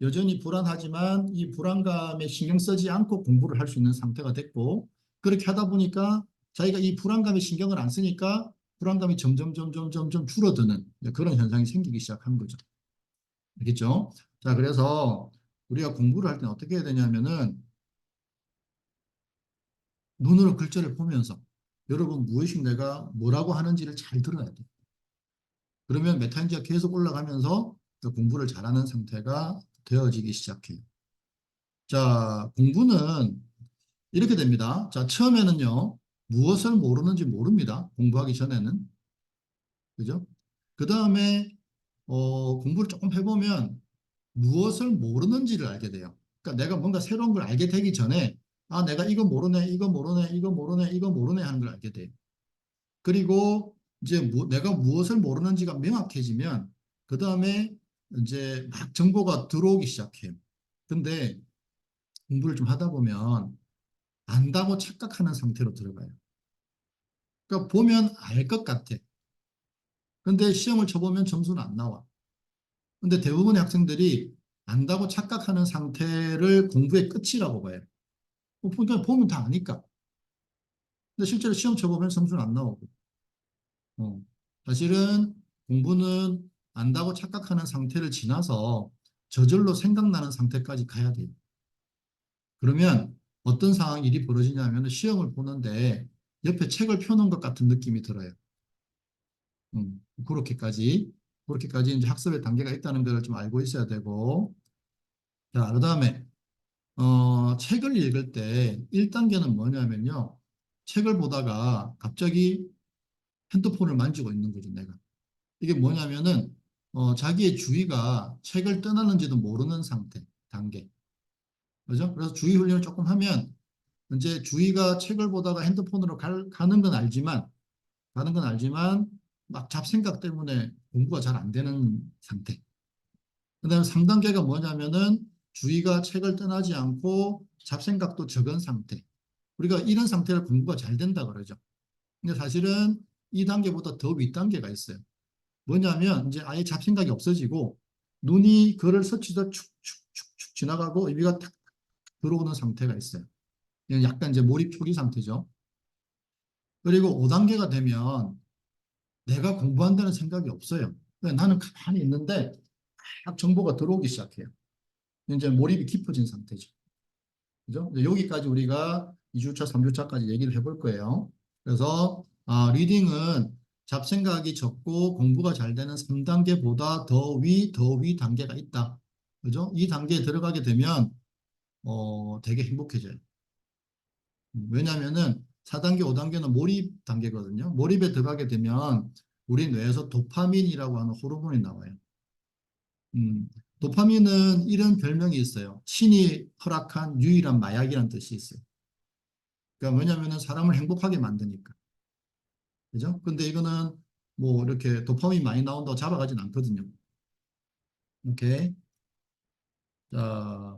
여전히 불안하지만 이 불안감에 신경 쓰지 않고 공부를 할 수 있는 상태가 됐고, 그렇게 하다 보니까 자기가 이 불안감에 신경을 안 쓰니까 불안감이 점점 줄어드는 그런 현상이 생기기 시작한 거죠. 알겠죠? 자, 그래서 우리가 공부를 할 때는 어떻게 해야 되냐면은 눈으로 글자를 보면서 여러분 무엇이 내가 뭐라고 하는지를 잘 들어야 돼요. 그러면 메타인지가 계속 올라가면서 그 공부를 잘하는 상태가 되어지기 시작해요. 자, 공부는 이렇게 됩니다. 자, 처음에는요, 무엇을 모르는지 모릅니다. 공부하기 전에는. 그죠? 그 다음에, 공부를 조금 해보면 무엇을 모르는지를 알게 돼요. 그러니까 내가 뭔가 새로운 걸 알게 되기 전에, 아, 내가 이거 모르네, 이거 모르네, 이거 모르네, 이거 모르네 하는 걸 알게 돼요. 그리고 이제 내가 무엇을 모르는지가 명확해지면, 그 다음에 이제 막 정보가 들어오기 시작해요. 근데 공부를 좀 하다 보면 안다고 착각하는 상태로 들어가요. 그러니까 보면 알 것 같아. 근데 시험을 쳐보면 점수는 안 나와. 근데 대부분의 학생들이 안다고 착각하는 상태를 공부의 끝이라고 봐요. 그러니까 보면 다 아니까. 근데 실제로 시험 쳐보면 점수는 안 나오고. 어. 사실은 공부는 안다고 착각하는 상태를 지나서 저절로 생각나는 상태까지 가야 돼요. 그러면 어떤 상황 일이 벌어지냐면 시험을 보는데 옆에 책을 펴놓은 것 같은 느낌이 들어요. 음, 그렇게까지, 그렇게까지 이제 학습의 단계가 있다는 걸 좀 알고 있어야 되고. 자, 그다음에, 책을 읽을 때 1단계는 뭐냐면요. 책을 보다가 갑자기 핸드폰을 만지고 있는 거죠, 내가. 이게 뭐냐면은, 자기의 주의가 책을 떠나는지도 모르는 상태, 단계. 그죠? 그래서 주의 훈련을 조금 하면, 이제 주의가 책을 보다가 핸드폰으로 가는 건 알지만, 막 잡생각 때문에 공부가 잘 안 되는 상태. 그다음에 3단계가 뭐냐면은 주의가 책을 떠나지 않고 잡생각도 적은 상태. 우리가 이런 상태를 공부가 잘 된다 그러죠. 근데 사실은 이 단계보다 더 윗단계가 있어요. 뭐냐면 이제 아예 잡생각이 없어지고 눈이 글을 스치듯 축축축축 지나가고 의미가 탁 들어오는 상태가 있어요. 이건 약간 이제 몰입 초기 상태죠. 그리고 5단계가 되면 내가 공부한다는 생각이 없어요. 나는 가만히 있는데 막 정보가 들어오기 시작해요. 이제 몰입이 깊어진 상태죠. 그죠? 이제 여기까지 우리가 2주차, 3주차까지 얘기를 해볼 거예요. 그래서 리딩은 잡생각이 적고 공부가 잘 되는 3단계보다 더 위 단계가 있다. 그죠? 이 단계에 들어가게 되면 되게 행복해져요. 왜냐하면은 4단계, 5단계는 몰입 단계거든요. 몰입에 들어가게 되면 우리 뇌에서 도파민이라고 하는 호르몬이 나와요. 음, 도파민은 이런 별명이 있어요. 신이 허락한 유일한 마약이라는 뜻이 있어요. 그러니까 왜냐면은 사람을 행복하게 만드니까. 그죠? 근데 이거는 뭐 이렇게 도파민 많이 나온다고 잡아가진 않거든요. 오케이. 자,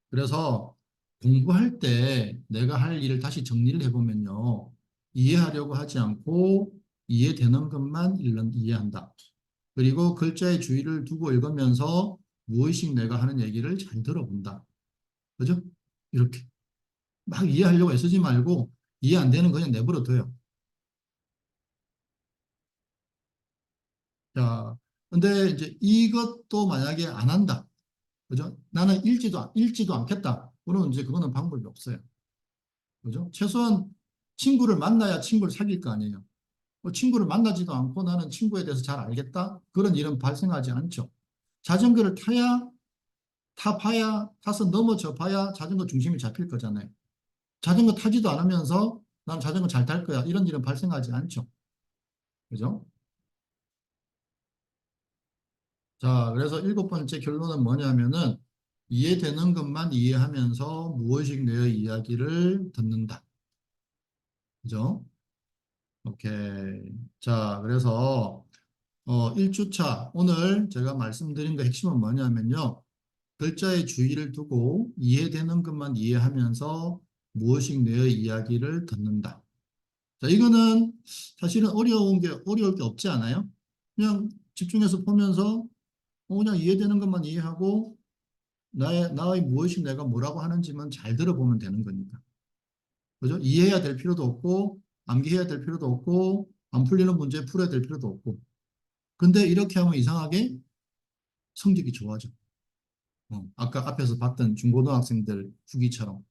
그래서 공부할 때 내가 할 일을 다시 정리를 해보면요. 이해하려고 하지 않고 이해되는 것만 이해한다. 그리고 글자에 주의를 두고 읽으면서 무의식 내가 하는 얘기를 잘 들어본다. 그죠? 이렇게. 막 이해하려고 애쓰지 말고 이해 안 되는 거 그냥 내버려 둬요. 자, 근데 이제 이것도 만약에 안 한다. 그죠? 나는 읽지도 않겠다. 그러면 이제 그거는 방법이 없어요. 그죠? 최소한 친구를 만나야 친구를 사귈 거 아니에요. 친구를 만나지도 않고 나는 친구에 대해서 잘 알겠다? 그런 일은 발생하지 않죠. 자전거를 타서 넘어져 봐야 자전거 중심이 잡힐 거잖아요. 자전거 타지도 않으면서 난 자전거 잘 탈 거야. 이런 일은 발생하지 않죠. 그죠? 자, 그래서 7번째 결론은 뭐냐면은 이해되는 것만 이해하면서 무의식 내의 이야기를 듣는다. 그죠? 오케이. 자, 그래서 1주차 오늘 제가 말씀드린 거 핵심은 뭐냐면요. 글자에 주의를 두고 이해되는 것만 이해하면서 무의식 내의 이야기를 듣는다. 자, 이거는 사실은 어려울 게 없지 않아요? 그냥 집중해서 보면서 그냥 이해되는 것만 이해하고 나의 무엇이 내가 뭐라고 하는지만 잘 들어보면 되는 거니까. 그죠? 이해해야 될 필요도 없고, 암기해야 될 필요도 없고, 안 풀리는 문제 풀어야 될 필요도 없고. 근데 이렇게 하면 이상하게 성적이 좋아져. 아까 앞에서 봤던 중고등학생들 후기처럼.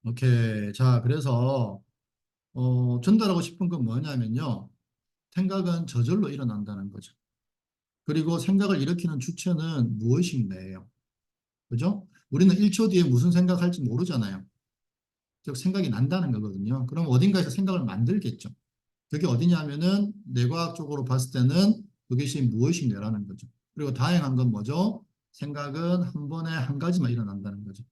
오케이. 자, 그래서, 전달하고 싶은 건 뭐냐면요. 생각은 저절로 일어난다는 거죠. 그리고 생각을 일으키는 주체는 무엇인가요? 그죠? 우리는 1초 뒤에 무슨 생각할지 모르잖아요. 즉 생각이 난다는 거거든요. 그럼 어딘가에서 생각을 만들겠죠. 그게 어디냐면은 뇌과학적으로 봤을 때는 그것이 무엇이냐라는 거죠. 그리고 다행한 건 뭐죠? 생각은 한 번에 한 가지만 일어난다는 거죠.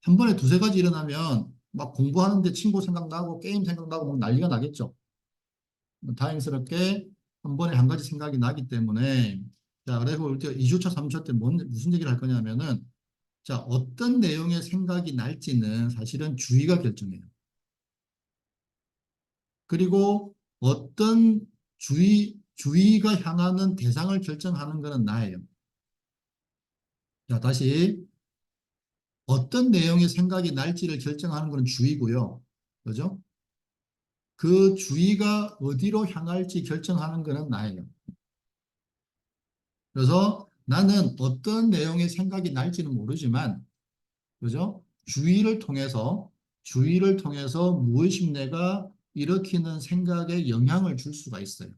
한 번에 두세 가지 일어나면 막 공부하는데 친구 생각나고 게임 생각나고 막 난리가 나겠죠. 다행스럽게 한 번에 한 가지 생각이 나기 때문에 자, 그래서 올 때 2주차, 3주차 때 무슨 얘기를 할 거냐면은 자, 어떤 내용의 생각이 날지는 사실은 주의가 결정해요. 그리고 어떤 주의가 향하는 대상을 결정하는 것은 나예요. 자, 다시 어떤 내용의 생각이 날지를 결정하는 것은 주의고요. 그죠? 그 주의가 어디로 향할지 결정하는 것은 나예요. 그래서 나는 어떤 내용의 생각이 날지는 모르지만, 그죠? 주의를 통해서 무의식 내가 일으키는 생각에 영향을 줄 수가 있어요.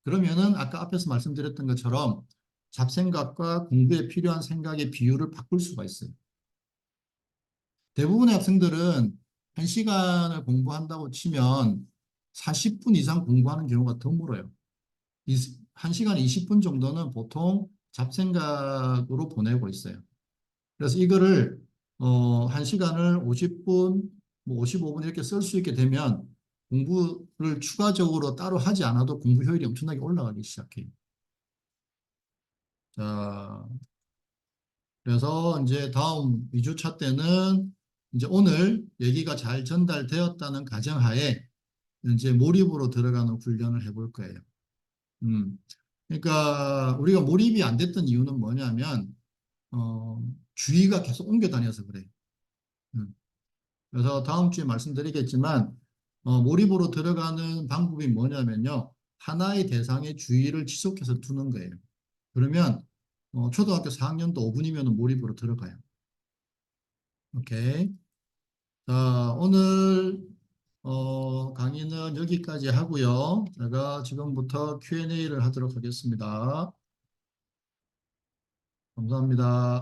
그러면은 아까 앞에서 말씀드렸던 것처럼 잡생각과 공부에 필요한 생각의 비율을 바꿀 수가 있어요. 대부분의 학생들은 1시간을 공부한다고 치면 40분 이상 공부하는 경우가 드물어요. 1시간 20분 정도는 보통 잡생각으로 보내고 있어요. 그래서 이거를 1시간을 50분, 뭐 55분 이렇게 쓸 수 있게 되면 공부를 추가적으로 따로 하지 않아도 공부 효율이 엄청나게 올라가기 시작해요. 자, 그래서 이제 다음 2주차 때는 이제 오늘 얘기가 잘 전달되었다는 가정하에 이제 몰입으로 들어가는 훈련을 해볼 거예요. 음. 그러니까 우리가 몰입이 안 됐던 이유는 뭐냐면 어, 주의가 계속 옮겨 다녀서 그래요. 음. 그래서 다음 주에 말씀드리겠지만 몰입으로 들어가는 방법이 뭐냐면요. 하나의 대상의 주의를 지속해서 두는 거예요. 그러면 초등학교 4학년도 5분이면 몰입으로 들어가요. 오케이. 자, 오늘 강의는 여기까지 하고요. 제가 지금부터 Q&A를 하도록 하겠습니다. 감사합니다.